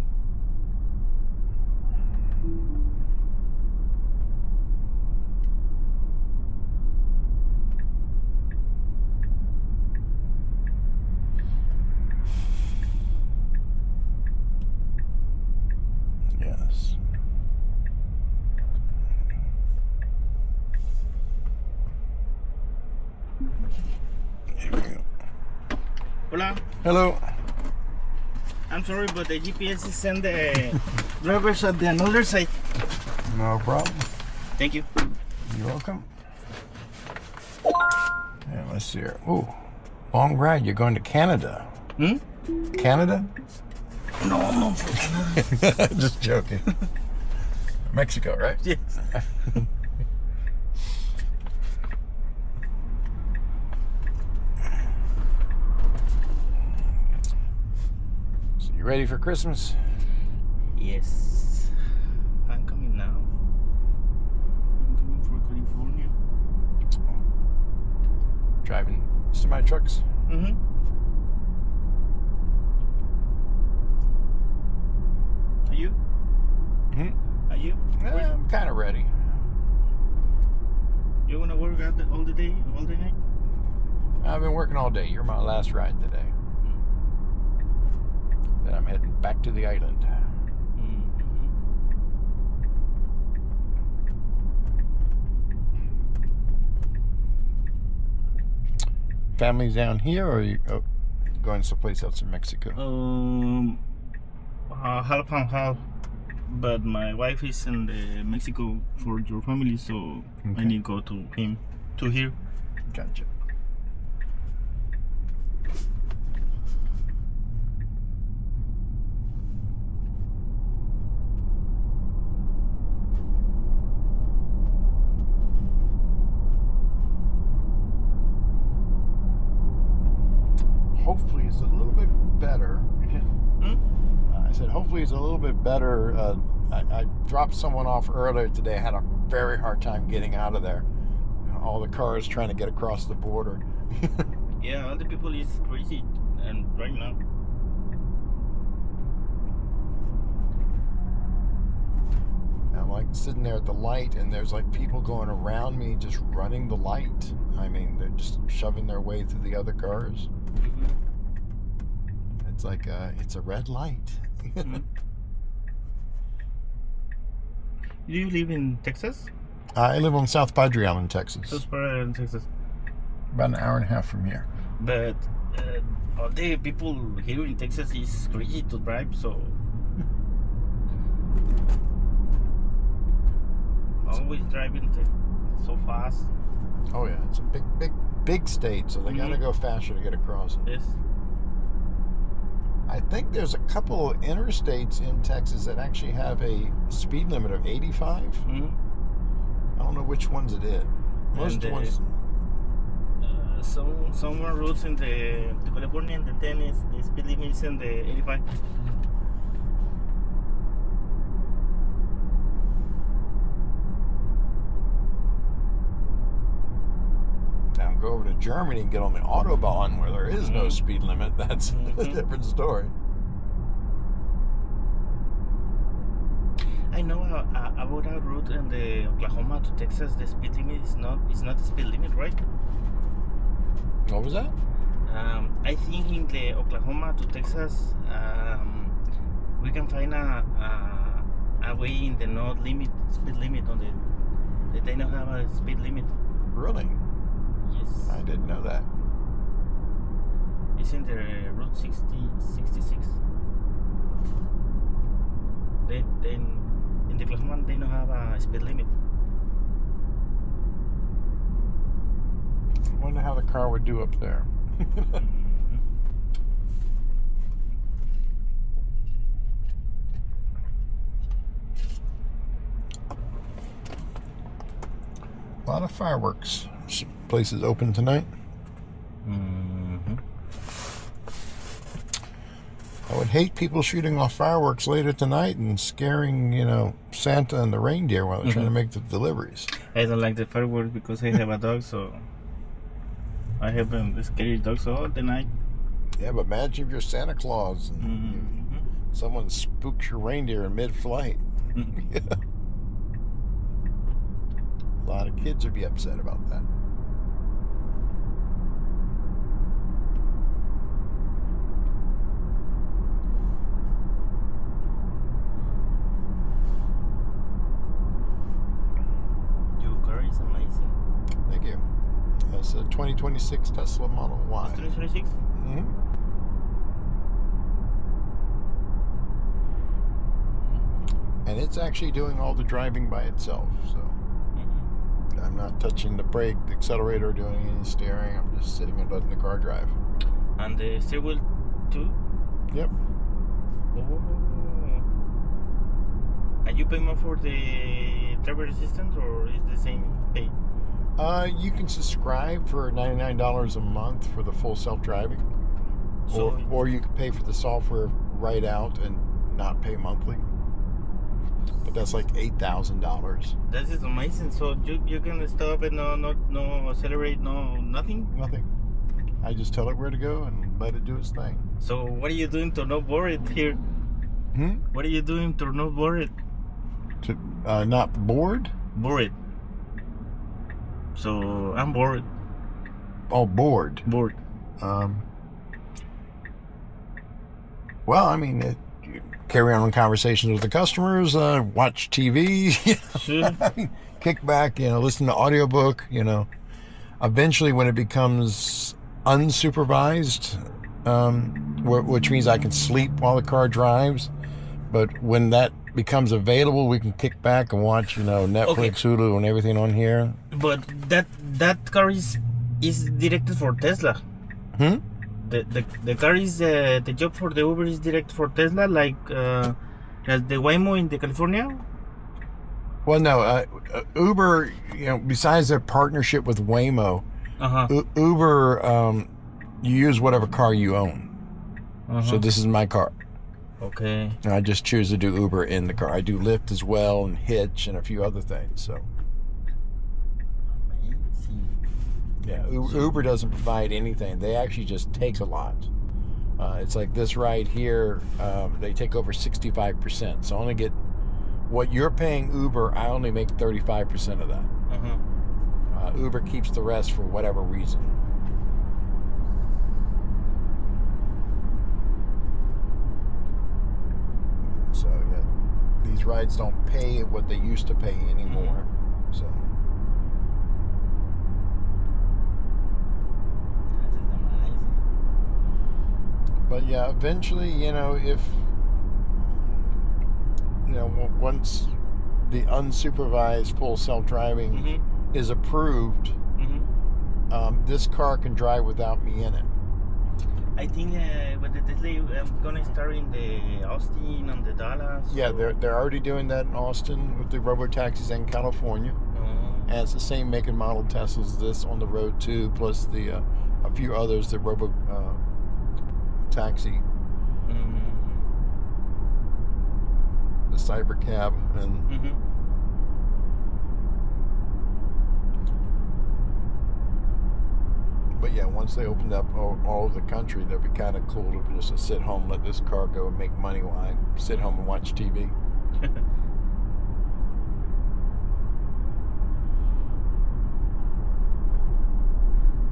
Yes. Here we go. Hola. Hello. I'm sorry, but the GPS is send the drivers at the another side. No problem. Thank you. You're welcome. Yeah, let's see here. Ooh, long ride. You're going to Canada. Hmm? Canada? No. Just joking. Mexico, right? Yes. So you ready for Christmas? Yes. I'm coming now. I'm coming for California. Driving semi-trucks? Mm-hmm. Are you? Mm-hmm. Are you? I'm kind of ready. You wanna work out all the day, all the night? I've been working all day. You're my last ride today. Then I'm heading back to the island. Mm-hmm. Family's down here, or are you going someplace else in Mexico? Half and half. But my wife is in the Mexico for your family, so Okay. I need to go to him to here. Gotcha. Hopefully it's a little bit better. I said hopefully it's a little bit better. I dropped someone off earlier today. I had a very hard time getting out of there. All the cars trying to get across the border. Yeah, all the people is crazy, and right now. I'm like sitting there at the light, and there's like people going around me just running the light. I mean, they're just shoving their way through the other cars. It's like it's a red light. Do you live in Texas? I live on South Padre Island, Texas. South Padre Island, Texas. About an hour and a half from here. But all the people here in Texas is crazy to drive, so always driving so fast. Oh yeah, it's a big state, so they gotta go faster to get across it. Yes. I think there's a couple of interstates in Texas that actually have a speed limit of 85. Mm-hmm. I don't know which ones it is. Most ones. Some roads in the California and the 10 is the speed limit is in the 85. Now go over to Germany and get on the Autobahn where there is no speed limit. That's a different story. I know about our route in the Oklahoma to Texas. The speed limit is not the speed limit, right? What was that? I think in the Oklahoma to Texas, we can find a way in the not limit speed limit on the. They don't have a speed limit. Really? Yes. I didn't know that. It's in the Route 66. Then in the Oklahoma they don't have a speed limit. I wonder how the car would do up there. A lot of fireworks. Places open tonight. I would hate people shooting off fireworks later tonight and scaring, Santa and the reindeer while they're trying to make the deliveries. I don't like the fireworks because I have a dog, so I have the scary dogs all the night. Yeah, but imagine if you're Santa Claus and someone spooks your reindeer in mid-flight. A lot of kids would be upset about that. Your car is amazing. Thank you. That's a 2026 Tesla Model Y. It's 2026? And it's actually doing all the driving by itself, so I'm not touching the brake, the accelerator, or doing any steering. I'm just sitting and letting the car drive. And the steering wheel too? Yep. Oh. And you pay more for the driver assistant, or is the same pay? You can subscribe for $99 a month for the full self-driving, or you can pay for the software right out and not pay monthly. But that's like $8,000. That is amazing. So you can stop and no accelerate, nothing? Nothing. I just tell it where to go and let it do its thing. So what are you doing to not bore it here? What are you doing to not bore it? To not bored? Bore it. So I'm bored. Oh, bored. Bored. Well, I mean, you carry on conversations with the customers, watch TV, Sure. kick back, listen to audiobook, Eventually, when it becomes unsupervised, which means I can sleep while the car drives, but when that becomes available, we can kick back and watch, Netflix, Okay. Hulu, and everything on here. But that car is directed for Tesla. The car is the job for the Uber is directed for Tesla, like as the Waymo in the California. Well, no, Uber, besides their partnership with Waymo, Uber, you use whatever car you own. So this is my car. Okay. And I just choose to do Uber in the car. I do Lyft as well, and Hitch, and a few other things. So, yeah, Uber doesn't provide anything. They actually just take a lot. It's like this ride here. They take over 65%. So I only get what you're paying Uber. I only make 35% of that. Uber keeps the rest for whatever reason. So yeah, these rides don't pay what they used to pay anymore. So That is amazing. But yeah, eventually, if once the unsupervised full self-driving is approved, this car can drive without me in it. I think with the Tesla, I'm gonna start in the Austin and the Dallas. Yeah, they're already doing that in Austin with the robo-taxis in California. And it's the same make and model Teslas as this on the road too, plus the a few others, the robo taxi, the Cybercab, and but yeah, once they opened up all over the country, that'd be kind of cool to just sit home, let this car go and make money while I sit home and watch TV.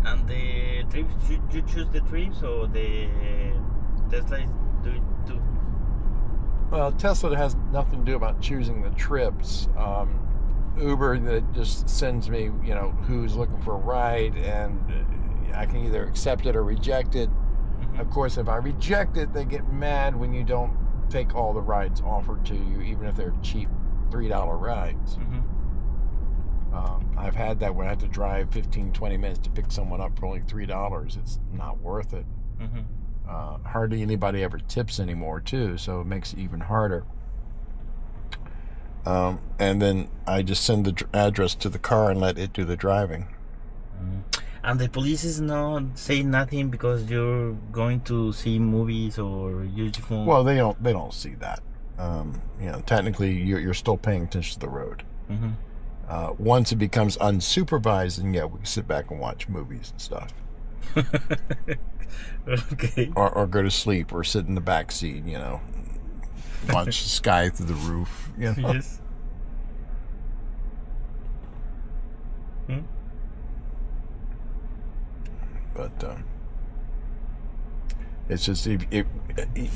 And the trips, you choose the trips, or the Tesla is do it too? Well, Tesla has nothing to do about choosing the trips. Uber that just sends me, who's looking for a ride, and I can either accept it or reject it. Of course, if I reject it, they get mad when you don't take all the rides offered to you, even if they're cheap $3 rides. I've had that where I have to drive 15-20 minutes to pick someone up for only $3. It's not worth it. Hardly anybody ever tips anymore too, so it makes it even harder. And then I just send the address to the car and let it do the driving. And the police is not saying nothing because you're going to see movies or use your phone. Well, they don't see that. Technically you're still paying attention to the road. Once it becomes unsupervised, and we can sit back and watch movies and stuff. Okay. Or go to sleep, or sit in the back seat, watch the sky through the roof. Yes. But it's just if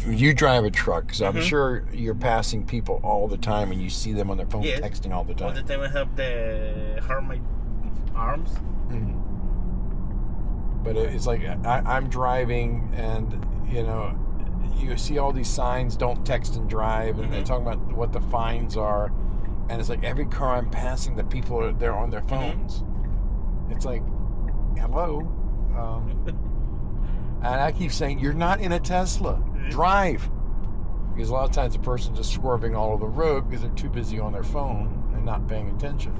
you drive a truck, because I'm sure you're passing people all the time and you see them on their phone texting all the time. All the time I have the harm my arms. But it's like I'm driving, and you see all these signs, don't text and drive, and they're talking about what the fines are, and it's like every car I'm passing, the people they're on their phones. It's like, hello. And I keep saying, you're not in a Tesla. Drive. Because a lot of times the person's just swerving all over the road because they're too busy on their phone and not paying attention.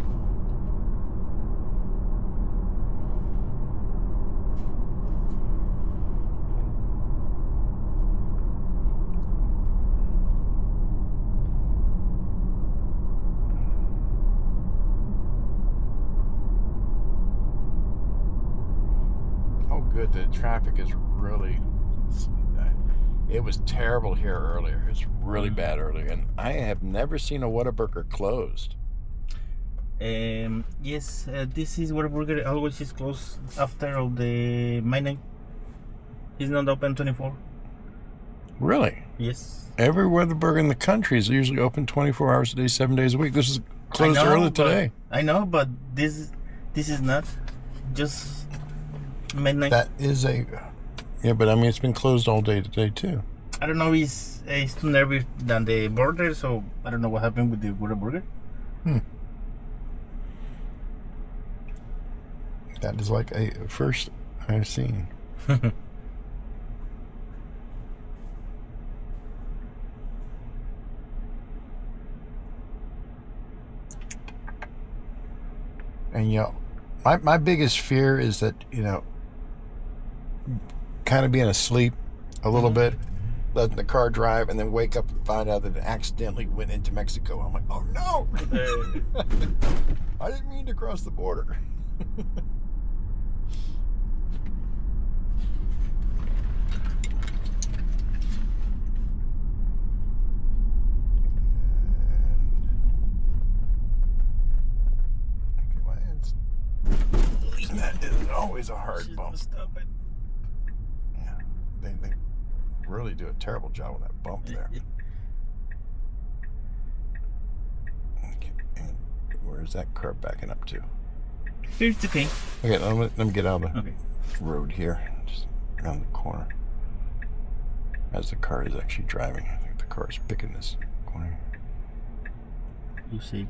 Good. The traffic is really, it was terrible here earlier. It was really bad earlier, and I have never seen a Whataburger closed. Yes, this is Whataburger always is closed after of the midnight. It's not open 24. Really? Yes. Every Whataburger in the country is usually open 24 hours a day, 7 days a week. This is closed early today. I know, but this is not just midnight. That is but I mean, it's been closed all day today too. I don't know, it's too nervous than the border, so I don't know what happened with the Whataburger. That is like a first I've seen. And my biggest fear is that kind of being asleep a little bit, letting the car drive, and then wake up and find out that it accidentally went into Mexico. I'm like, oh no! I didn't mean to cross the border. That is always a hard bump. Stop it. Yeah, they really do a terrible job with that bump there. Okay, and where's that curve backing up to? It's okay. Okay, let me get out of the road here, just around the corner. as the car is actually driving. I think the car is picking this corner. You see.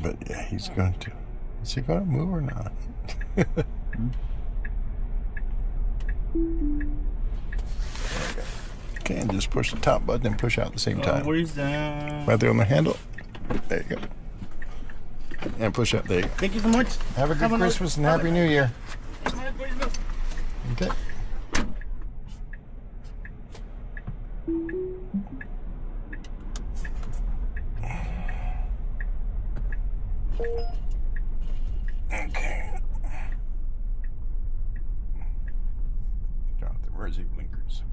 But yeah, he's going to. Is he going to move or not? Okay, and just push the top button and push out at the same time. Where is that? Right there on the handle. There you go. And push up. There you go. Thank you so much. Have a good Christmas and Happy New Year. Okay. Okay. Jonathan, where's he blinkers?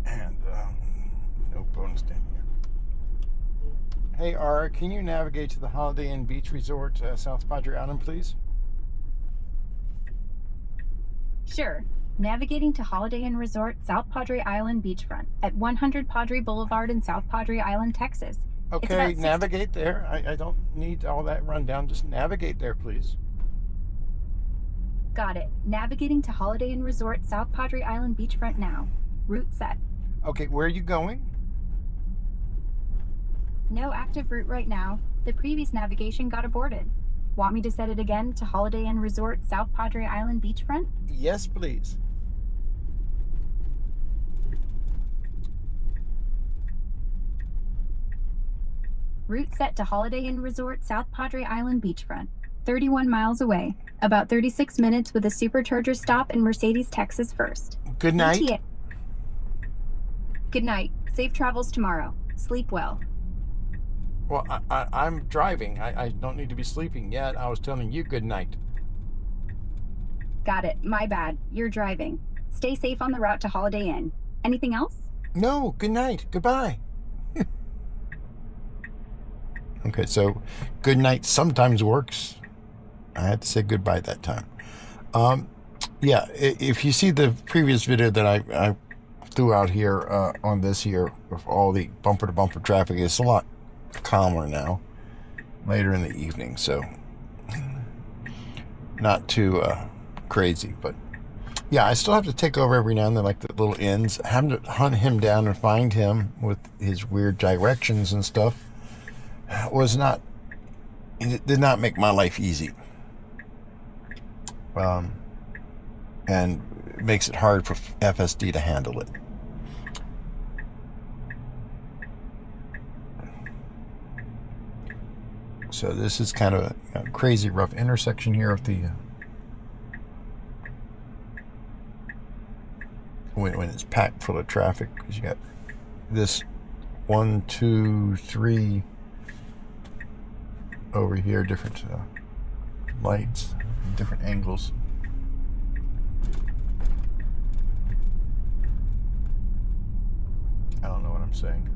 And no bonus down here. Hey, Ara, can you navigate to the Holiday Inn Beach Resort, South Padre Island, please? Sure. Navigating to Holiday Inn Resort, South Padre Island beachfront at 100 Padre Boulevard in South Padre Island, Texas. Okay, navigate there. I don't need all that rundown. Just navigate there, please. Got it. Navigating to Holiday Inn Resort, South Padre Island beachfront now. Route set. Okay, where are you going? No active route right now. The previous navigation got aborted. Want me to set it again to Holiday Inn Resort, South Padre Island beachfront? Yes, please. Route set to Holiday Inn Resort, South Padre Island beachfront. 31 miles away. About 36 minutes with a Supercharger stop in Mercedes, Texas first. Good night. ETA. Good night. Safe travels tomorrow. Sleep well. Well, I'm driving. I don't need to be sleeping yet. I was telling you good night. Got it. My bad. You're driving. Stay safe on the route to Holiday Inn. Anything else? No, good night. Goodbye. Okay, so good night sometimes works. I had to say goodbye that time. Yeah, if you see the previous video that I threw out here on this here with all the bumper-to-bumper traffic, it's a lot calmer now, later in the evening, so not too crazy, but yeah, I still have to take over every now and then, like the little ends. Having to hunt him down and find him with his weird directions and stuff it did not make my life easy. And it makes it hard for FSD to handle it. So this is kind of a crazy rough intersection here with the when it's packed full of traffic, because you got this 1, 2, 3 over here, different lights, different angles. I don't know what I'm saying.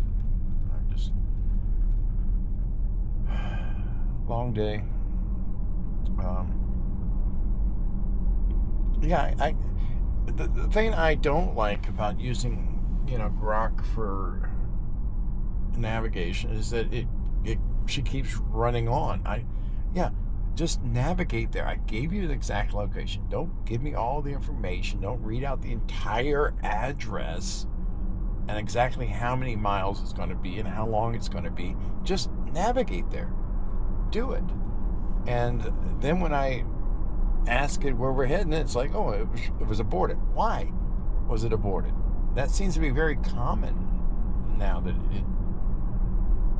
I'm just long day. Yeah, the thing I don't like about using, Grok for navigation is that she keeps running on. Just navigate there. I gave you the exact location. Don't give me all the information. Don't read out the entire address and exactly how many miles it's going to be and how long it's going to be. Just navigate there. Do it. And then when I ask it where we're heading, it's like, oh, it was aborted. Why was it aborted? That seems to be very common now, that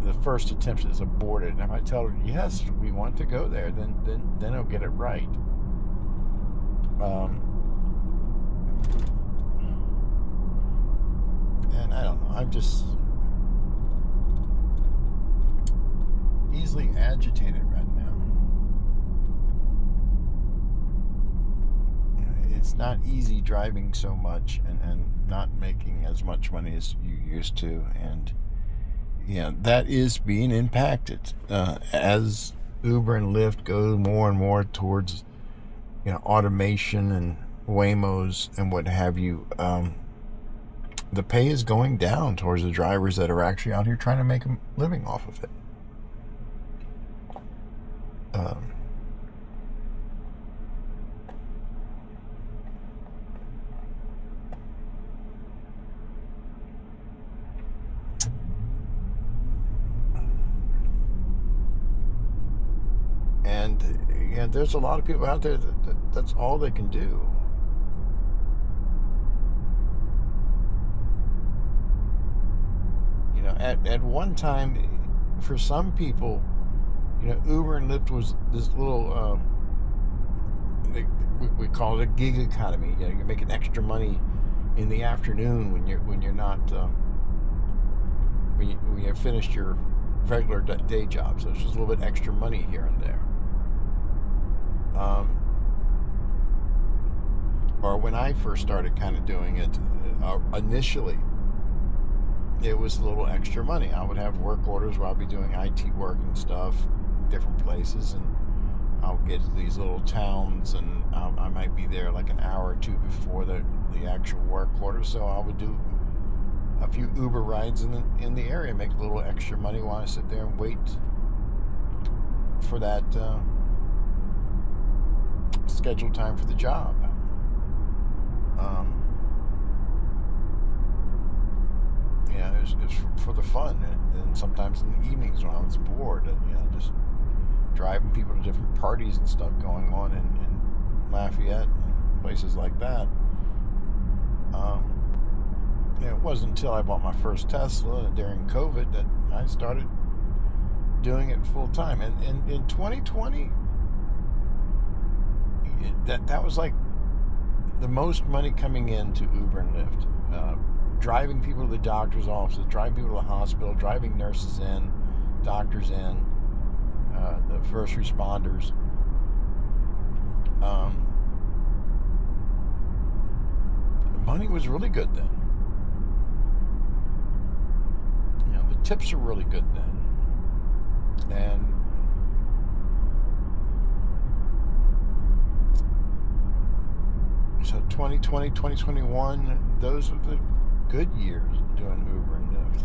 the first attempt is aborted. And if I tell her, yes, we want to go there, then I'll get it right. And I don't know, I'm just easily agitated right now. It's not easy driving so much and not making as much money as you used to, and that is being impacted as Uber and Lyft go more and more towards automation and Waymos and what have you. The pay is going down towards the drivers that are actually out here trying to make a living off of it. And there's a lot of people out there that's all they can do. At one time, for some people, Uber and Lyft was this little, we call it a gig economy. You're making extra money in the afternoon when you're not, when you finished your regular day job. So it's just a little bit extra money here and there. Or when I first started kind of doing it, initially, it was a little extra money. I would have work orders where I'll be doing IT work and stuff, different places, and I'll get to these little towns, and I might be there like an hour or two before the actual work order. So I would do a few Uber rides in the area, make a little extra money while I sit there and wait for that scheduled time for the job. It was for the fun, and sometimes in the evenings when I was bored, just driving people to different parties and stuff going on in Lafayette and places like that. It wasn't until I bought my first Tesla during COVID that I started doing it full time. And in 2020, that was like the most money coming into Uber and Lyft. Driving people to the doctor's offices, driving people to the hospital, driving nurses in, doctors in, the first responders. The money was really good then. The tips are really good then. And so 2020, 2021, those were the good years doing Uber and Lyft.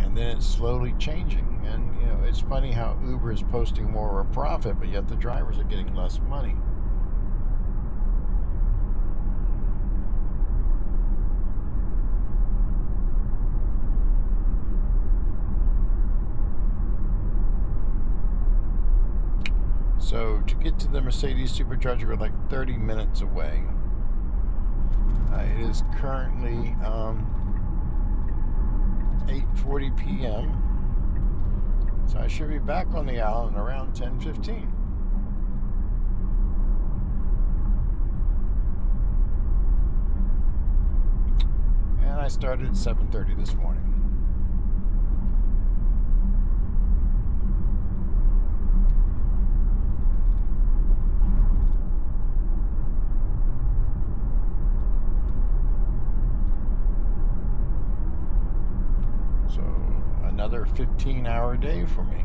And then it's slowly changing. And, it's funny how Uber is posting more of a profit, but yet the drivers are getting less money. So to get to the Mercedes Supercharger, we're like 30 minutes away. It is currently 8:40 p.m. So I should be back on the island around 10:15. And I started at 7:30 this morning. Another 15-hour day for me.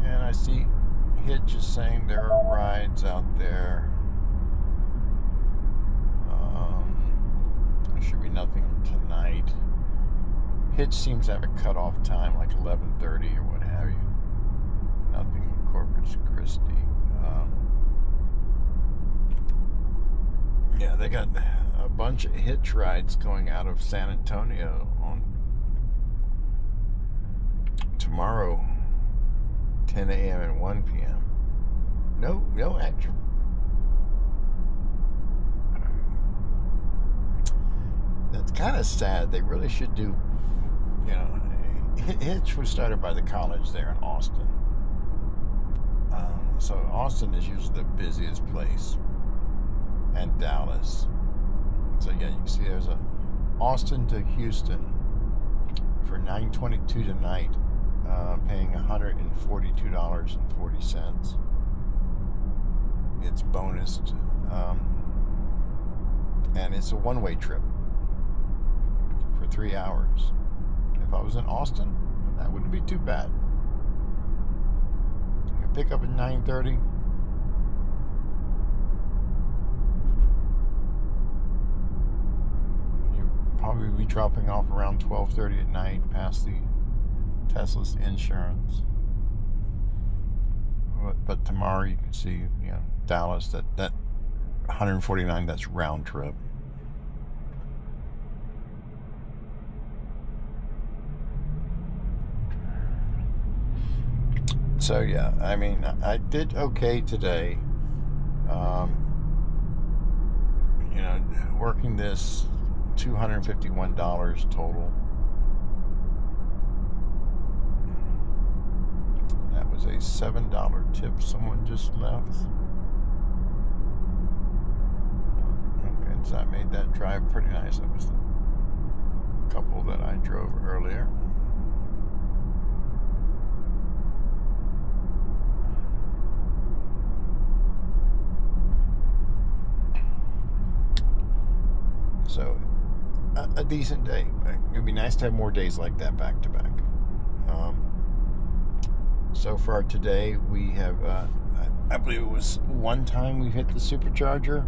And I see Hitch is saying there are rides out there. There should be nothing tonight. Hitch seems to have a cutoff time, like 11:30 or what have you. Nothing in Corpus Christi. They got a bunch of Hitch rides going out of San Antonio on tomorrow, 10 a.m. and 1 p.m. No actual. That's kind of sad. They really should do. Hitch was started by the college there in Austin. So Austin is usually the busiest place, and Dallas. So you can see there's a Austin to Houston for $9.22 tonight, paying $142.40. It's bonused, and it's a one-way trip for 3 hours. If I was in Austin, that wouldn't be too bad. You can pick up at 9:30. You'll probably be dropping off around 12:30 at night past the Tesla's insurance. But tomorrow you can see, Dallas, that 149, that's round trip. So yeah, I mean, I did okay today. Working this $251 total. That was a $7 tip someone just left. Okay, so that made that drive pretty nice. That was the couple that I drove earlier. So, a decent day. It'd be nice to have more days like that back to back. So far today, we have, I believe it was one time we hit the Supercharger.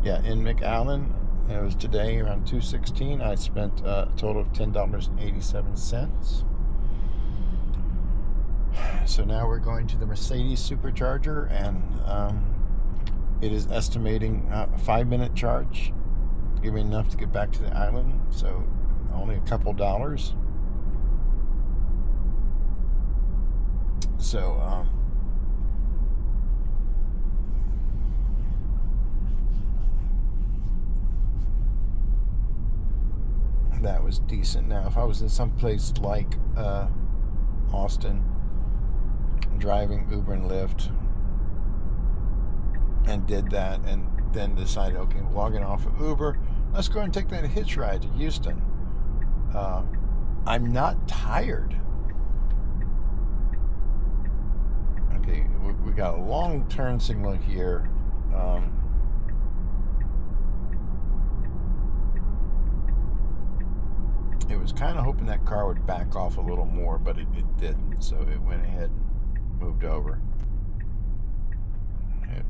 Yeah, in McAllen. It was today around 2:16. I spent a total of $10.87. So now we're going to the Mercedes Supercharger, and it is estimating a 5-minute charge. Give me enough to get back to the island, so only a couple dollars. So that was decent. Now, if I was in some place like Austin, driving Uber and Lyft, and did that, and then decided, okay, logging off of Uber, let's go and take that hitch ride to Houston. I'm not tired. Okay, we got a long turn signal here. It was kind of hoping that car would back off a little more, but it didn't, so it went ahead and moved over.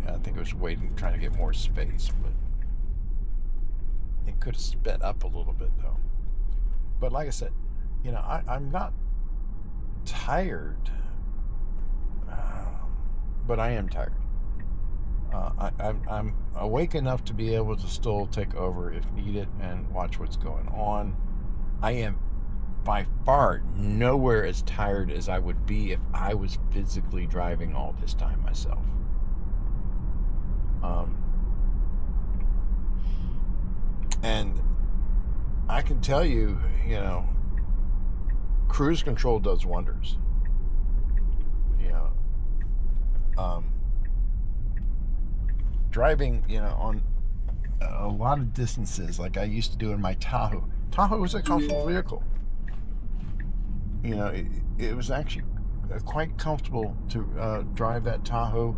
I think it was waiting, trying to get more space, but it could have sped up a little bit, though. But like I said, I'm not tired, but I am tired. I'm awake enough to be able to still take over if needed and watch what's going on. I am by far nowhere as tired as I would be if I was physically driving all this time myself. And I can tell you, cruise control does wonders. Driving, on a lot of distances, like I used to do in my Tahoe. Tahoe was a comfortable vehicle. It was actually quite comfortable to drive that Tahoe.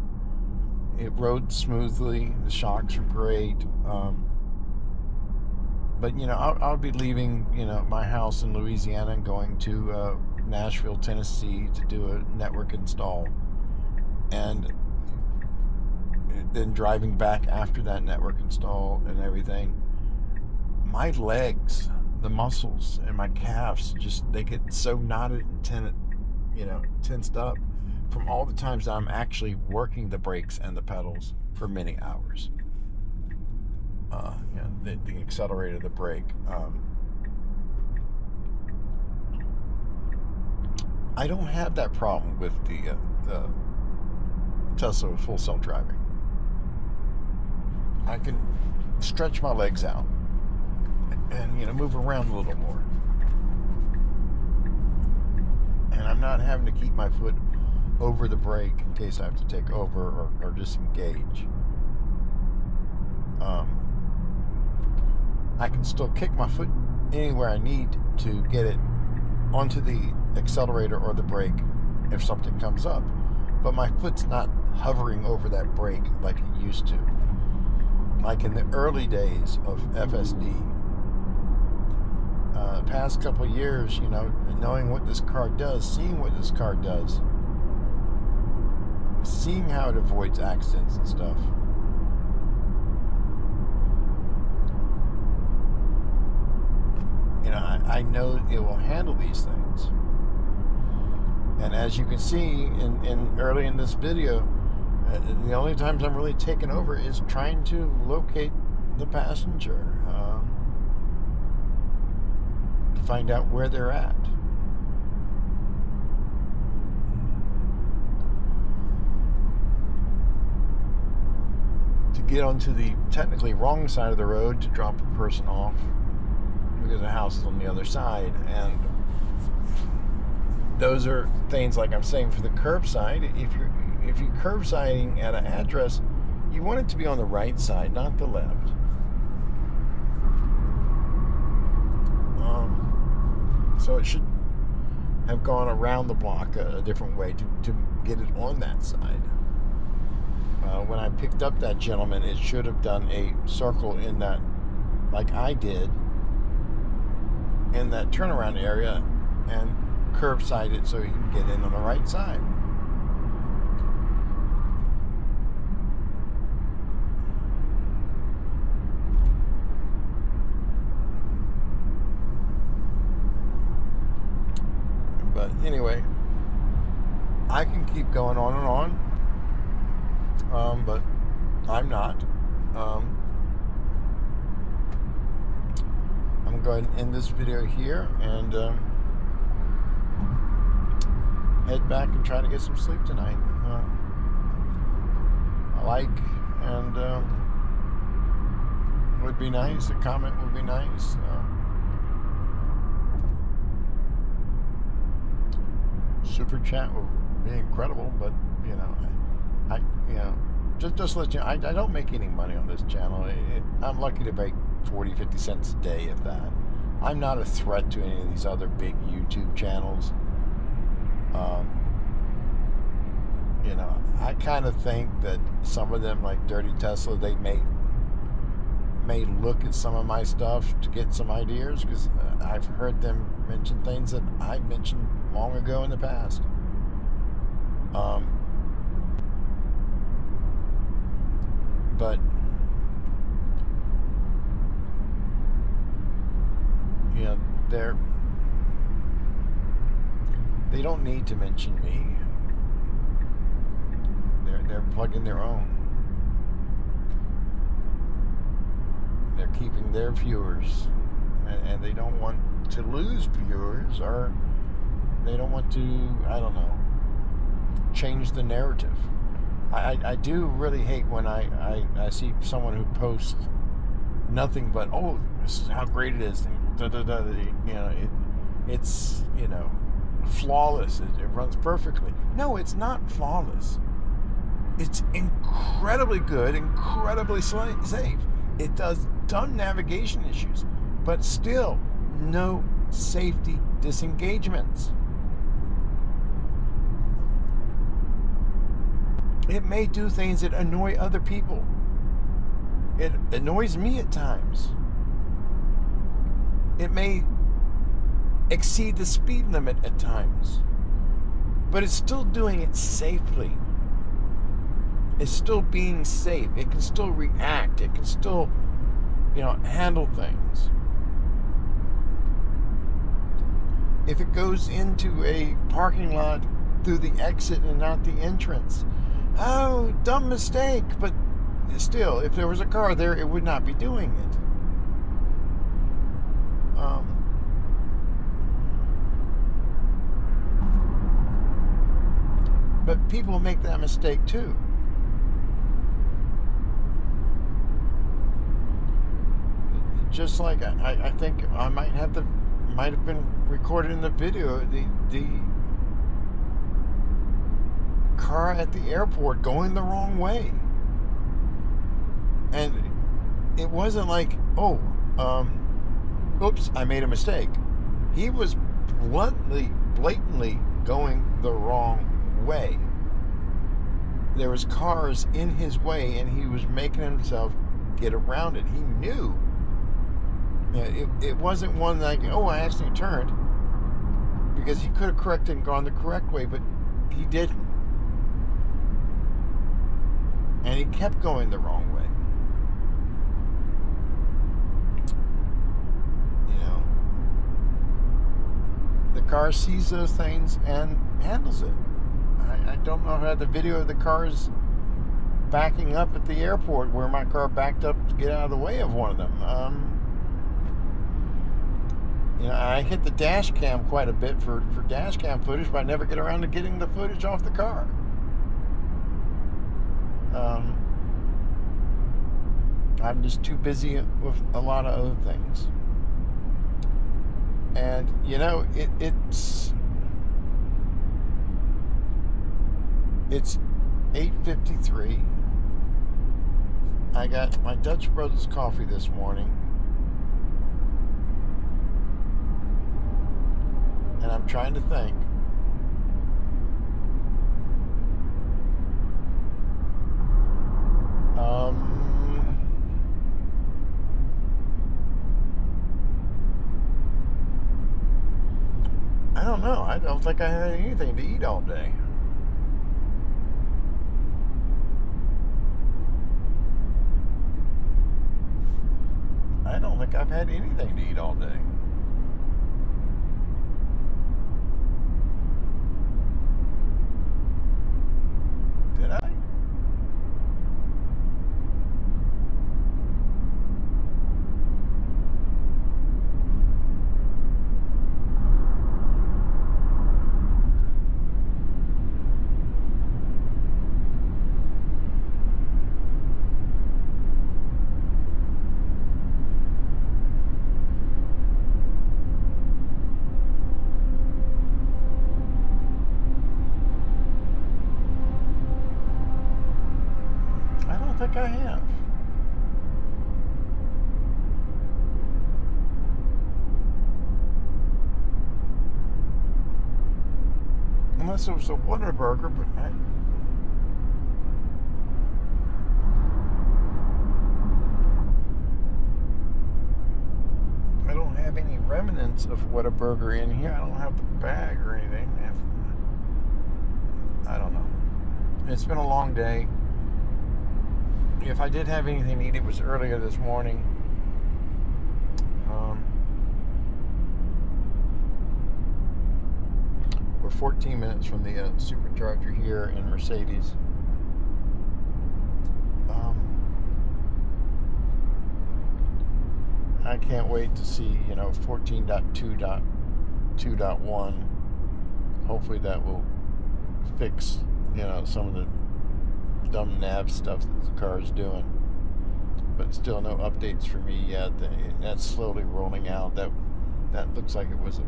It rode smoothly. The shocks were great. But I'll be leaving my house in Louisiana and going to Nashville, Tennessee to do a network install, and then driving back after that network install and everything. My legs, the muscles in my calves, they get so knotted and tensed up from all the times that I'm actually working the brakes and the pedals for many hours. The accelerator, the brake. I don't have that problem with the Tesla with full self-driving. I can stretch my legs out and move around a little more, and I'm not having to keep my foot over the brake in case I have to take over or disengage. I can still kick my foot anywhere I need to get it onto the accelerator or the brake if something comes up, but my foot's not hovering over that brake like it used to. Like in the early days of FSD, past couple of years, knowing what this car does, seeing what this car does, seeing how it avoids accidents and stuff. You know, I know it will handle these things. And as you can see in early in this video, the only times I'm really taken over is trying to locate the passenger, to find out where they're at. To get onto the technically wrong side of the road to drop a person off because the house is on the other side. And those are things, like I'm saying, for the curbside. If you're curbsiding at an address, you want it to be on the right side, not the left. So it should have gone around the block a different way to get it on that side. When I picked up that gentleman, it should have done a circle in that, like I did, in that turnaround area, and curbside it so he can get in on the right side. But anyway, I can keep going on and on, but I'm not. I'm going to end this video here and head back and try to get some sleep tonight. A like and would be nice. A comment would be nice. Super chat would be incredible, but you know, just let you know, I don't make any money on this channel. I'm lucky to make 40, 50 cents a day, if that. I'm not a threat to any of these other big YouTube channels. You know, I kind of think that some of them, like Dirty Tesla, they may look at some of my stuff to get some ideas, because I've heard them mention things that I mentioned long ago in the past. But you know, they don't need to mention me. They're plugging their own. They're keeping their viewers, and they don't want to lose viewers, or they don't want to, I don't know, change the narrative. I do really hate when I see someone who posts nothing but, oh, this is how great it is, and you know, it's you know, flawless, it runs perfectly. No, it's not flawless. It's incredibly good, incredibly safe. It does dumb navigation issues, but still no safety disengagements. It may do things that annoy other people. It annoys me at times. It may exceed the speed limit at times, but it's still doing it safely. It's still being safe. It can still react. It can still, you know, handle things. If it goes into a parking lot through the exit and not the entrance, oh, dumb mistake. But still, if there was a car there, it would not be doing it. But people make that mistake too. Just like I think I might have been recorded in the video, the car at the airport going the wrong way. And it wasn't like, oh, oops, I made a mistake. He was blatantly going the wrong way. There was cars in his way, and he was making himself get around it. He knew. It wasn't one like, oh, I accidentally turned, because he could have corrected and gone the correct way, but he didn't. And he kept going the wrong way. You know, car sees those things and handles it. I don't know if I had the video of the cars backing up at the airport where my car backed up to get out of the way of one of them. I hit the dash cam quite a bit for dash cam footage, but I never get around to getting the footage off the car. I'm just too busy with a lot of other things. And, it's 8:53. I got my Dutch Brothers coffee this morning. And I'm trying to think. I don't know. I don't think I had anything to eat all day. I don't think I've had anything to eat all day. Did I? I think I have. Unless it was a Whataburger, but I don't have any remnants of Whataburger in here. I don't have the bag or anything. I don't know. It's been a long day. If I did have anything to eat, it was earlier this morning. We're 14 minutes from the Supercharger here in Mercedes. I can't wait to see, 14.2.2.1. Hopefully that will fix, some of the dumb nav stuff that the car is doing, but still no updates for me yet. That's slowly rolling out. That looks like it was a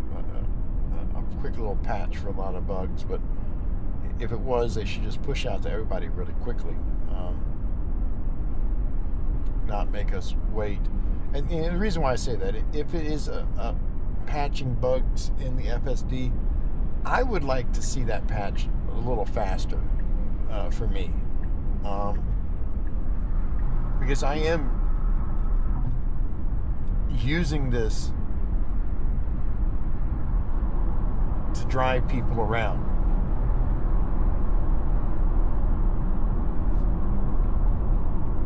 quick little patch for a lot of bugs, but if it was, they should just push out to everybody really quickly, not make us wait. And the reason why I say that, if it is a patching bugs in the FSD, I would like to see that patch a little faster for me. Because I am using this to drive people around.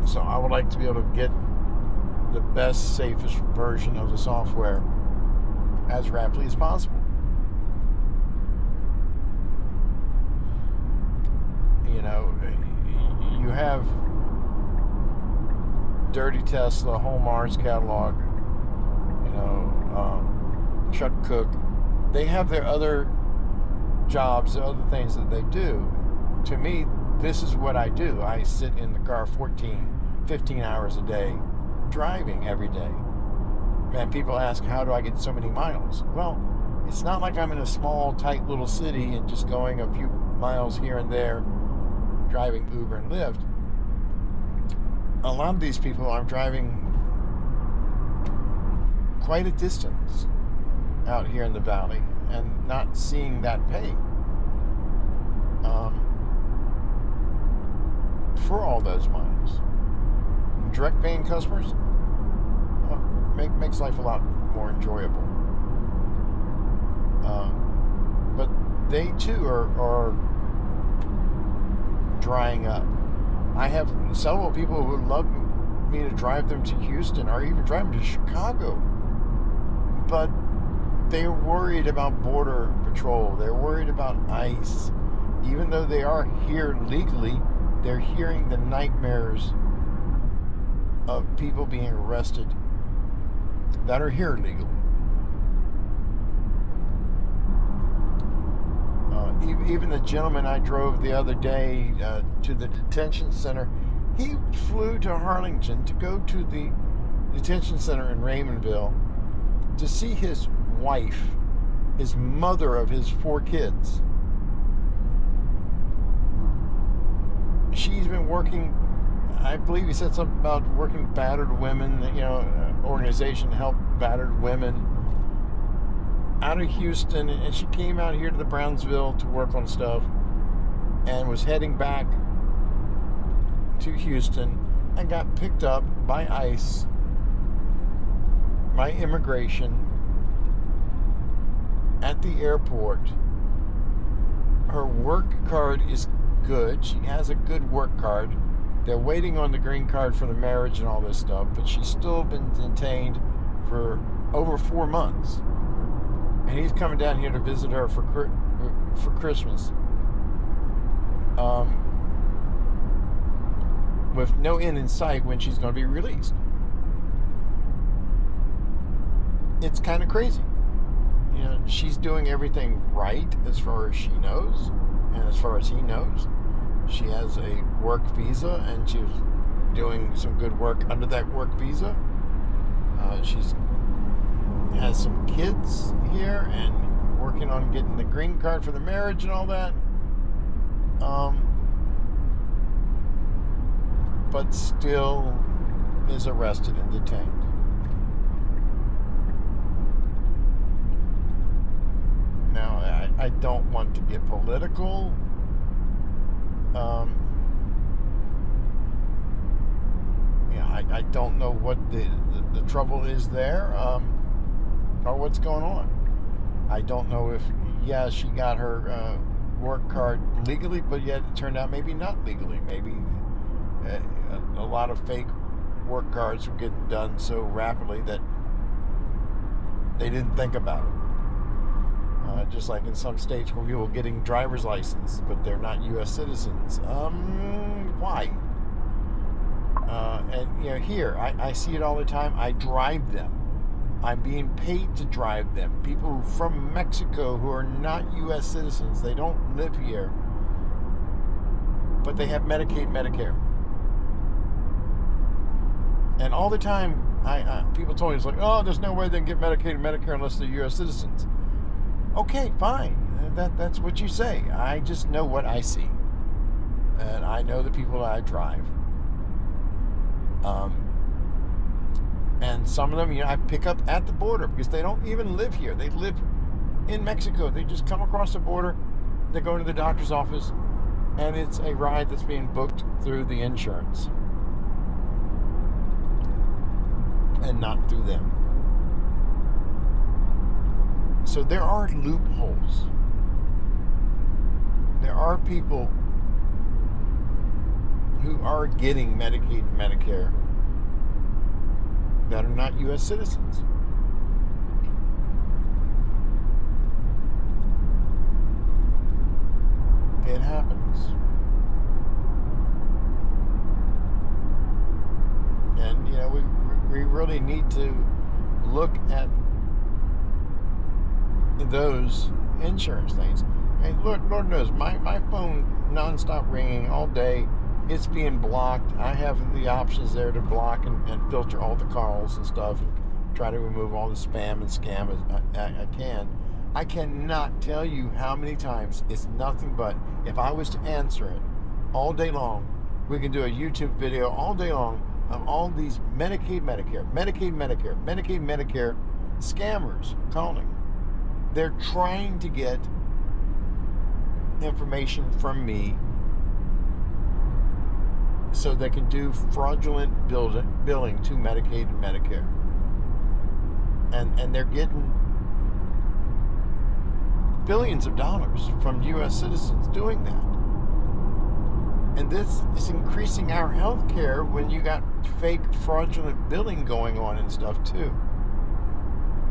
So I would like to be able to get the best, safest version of the software as rapidly as possible. You have Dirty Tesla, Whole Mars catalog, Chuck Cook. They have their other jobs, the other things that they do. To me, this is what I do. I sit in the car 15 hours a day, driving every day. And people ask, how do I get so many miles? Well, it's not like I'm in a small, tight little city and just going a few miles here and there, driving Uber and Lyft. A lot of these people are driving quite a distance out here in the valley and not seeing that pay for all those miles. Direct paying customers makes life a lot more enjoyable. But they too are drying up. I have several people who would love me to drive them to Houston or even drive them to Chicago, but they're worried about Border Patrol. They're worried about ICE. Even though they are here legally, they're hearing the nightmares of people being arrested that are here legally. Even the gentleman I drove the other day to the detention center, he flew to Harlingen to go to the detention center in Raymondville to see his wife, his mother of his 4 kids. She's been working, I believe he said something about working with battered women, organization to help battered women out of Houston, and she came out here to the Brownsville to work on stuff and was heading back to Houston and got picked up by ICE, by immigration at the airport. Her work card is good. She has a good work card. They're waiting on the green card for the marriage and all this stuff, but she's still been detained for over 4 months. And he's coming down here to visit her for Christmas, with no end in sight when she's going to be released. It's kind of crazy. She's doing everything right as far as she knows, and as far as he knows. She has a work visa, and she's doing some good work under that work visa. She's has some kids here and working on getting the green card for the marriage and all that. But still is arrested and detained. Now, I don't want to get political. I don't know what the trouble is there. Or what's going on. I don't know if, she got her work card legally, but yet it turned out maybe not legally. Maybe a lot of fake work cards were getting done so rapidly that they didn't think about it. Just like in some states where people are getting driver's license, but they're not U.S. citizens. Why? And here, I see it all the time. I drive them. I'm being paid to drive them. People from Mexico who are not U.S. citizens, they don't live here, but they have Medicaid, Medicare. And all the time, people told me, it's like, oh, there's no way they can get Medicaid and Medicare unless they're U.S. citizens. Okay, fine. That's what you say. I just know what I see. And I know the people that I drive. And some of them, I pick up at the border because they don't even live here. They live in Mexico. They just come across the border. They go to the doctor's office, and it's a ride that's being booked through the insurance and not through them. So there are loopholes. There are people who are getting Medicaid and Medicare that are not U.S. citizens. It happens. And, we really need to look at those insurance things. And Lord knows, my phone nonstop ringing all day. It's being blocked. I have the options there to block and filter all the calls and stuff, and try to remove all the spam and scam as I can. I cannot tell you how many times it's nothing but, if I was to answer it all day long, we can do a YouTube video all day long of all these Medicaid, Medicare, Medicaid, Medicare, Medicaid, Medicare scammers calling. They're trying to get information from me so they can do fraudulent billing to Medicaid and Medicare. And they're getting billions of dollars from U.S. citizens doing that. And this is increasing our health care when you got fake fraudulent billing going on and stuff too.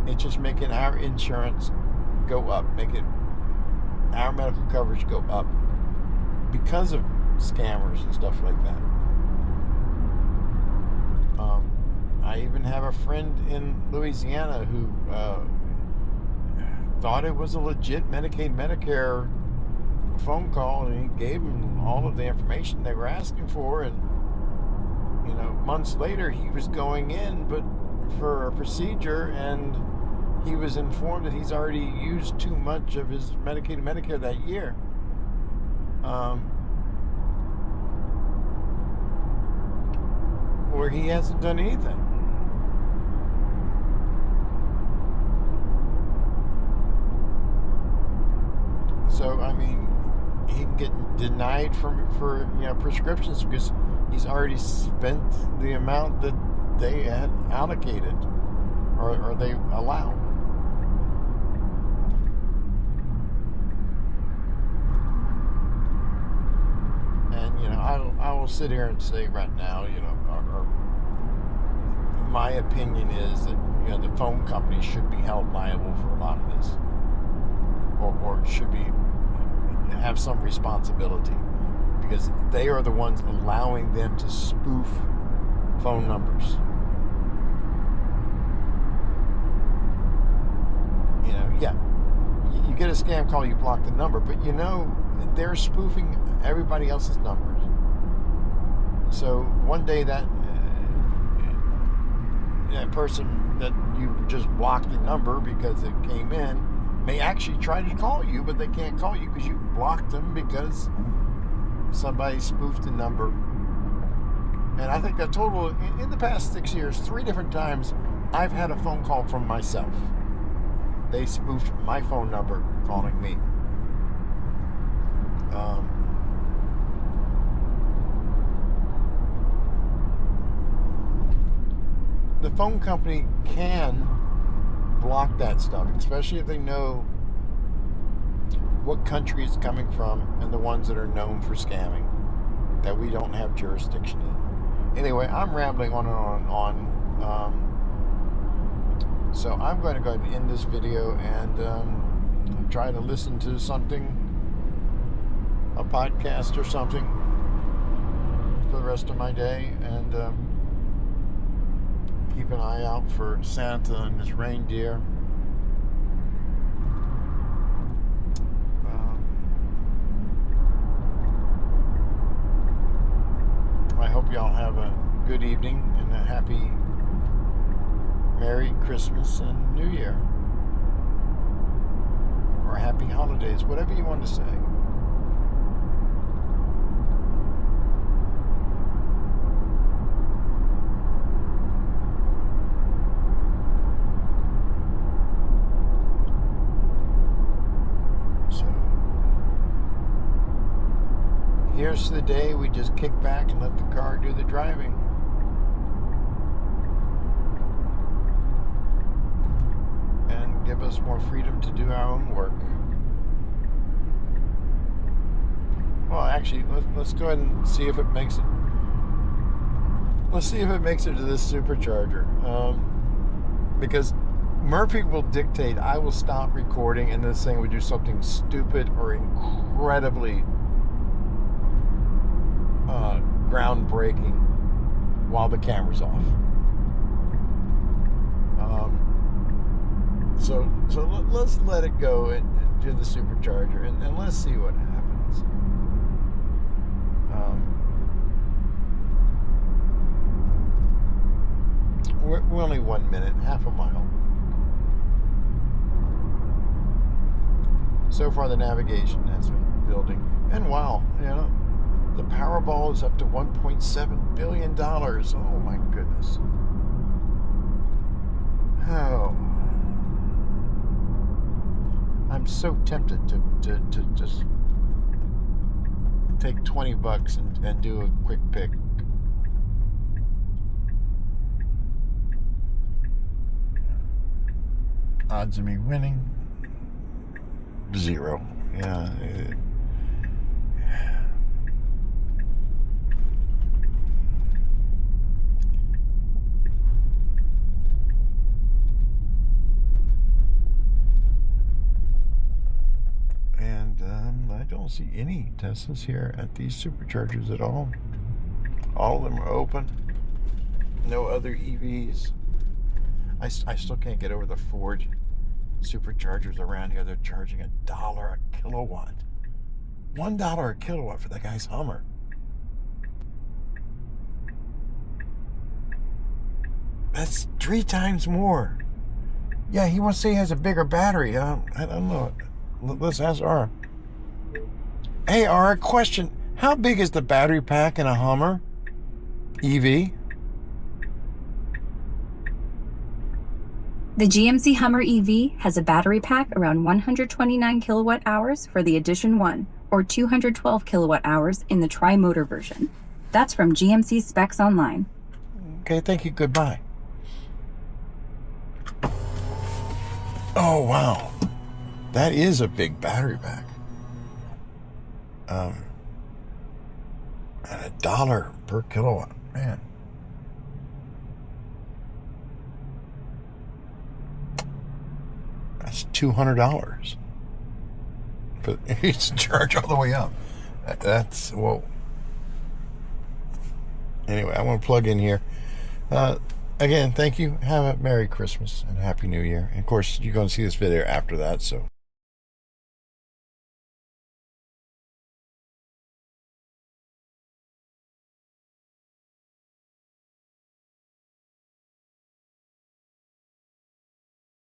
It's just making our insurance go up, making our medical coverage go up because of scammers and stuff like that. I even have a friend in Louisiana who thought it was a legit Medicaid, Medicare phone call, and he gave them all of the information they were asking for, and months later he was going in but for a procedure, and he was informed that he's already used too much of his Medicaid and Medicare that year. Or he hasn't done anything. So, I mean, he can get denied for prescriptions because he's already spent the amount that they had allocated or they allow. And I will sit here and say right now, my opinion is that the phone company should be held liable for a lot of this, or should have some responsibility, because they are the ones allowing them to spoof phone numbers. You get a scam call, you block the number, but they're spoofing everybody else's numbers. So one day that person that you just blocked the number because it came in may actually try to call you, but they can't call you because you blocked them because somebody spoofed the number. And I think that total, in the past 6 years, 3 different times, I've had a phone call from myself. They spoofed my phone number calling me. The phone company can block that stuff, especially if they know what country it's coming from and the ones that are known for scamming that we don't have jurisdiction in. Anyway, I'm rambling on and on. So I'm going to go ahead and end this video and try to listen to something, a podcast or something, for the rest of my day, and keep an eye out for Santa and his reindeer. I hope y'all have a good evening and a happy Merry Christmas and New Year, or Happy Holidays, whatever you want to say. So here's the day we just kick back and let the car do the driving. Give us more freedom to do our own work. Well, actually, let's go ahead and see if it makes it. Let's see if it makes it to this supercharger. Because Murphy will dictate, I will stop recording and this thing would do something stupid or incredibly groundbreaking while the camera's off. So let's let it go and do the supercharger, and let's see what happens. We're only 1 minute, half a mile. So far, the navigation has been building, and wow, the Powerball is up to $1.7 billion. Oh my goodness. Oh. I'm so tempted to just take $20 and do a quick pick. Odds of me winning, 0. Yeah. see any Teslas here at these superchargers at all. All of them are open. No other EVs. I still can't get over the Ford superchargers around here. They're charging $1 a kilowatt. $1 a kilowatt for that guy's Hummer. That's 3 times more. Yeah, he wants to say he has a bigger battery. I don't know. Let's ask R. Hey, R, question. How big is the battery pack in a Hummer EV? The GMC Hummer EV has a battery pack around 129 kilowatt hours for the Edition 1, or 212 kilowatt hours in the tri-motor version. That's from GMC Specs Online. Okay, thank you. Goodbye. Oh, wow. That is a big battery pack. And $1 per kilowatt. Man. That's $200. But it's charge all the way up. That's, whoa. Anyway, I want to plug in here. Again, thank you. Have a Merry Christmas and Happy New Year. And of course, you're going to see this video after that, so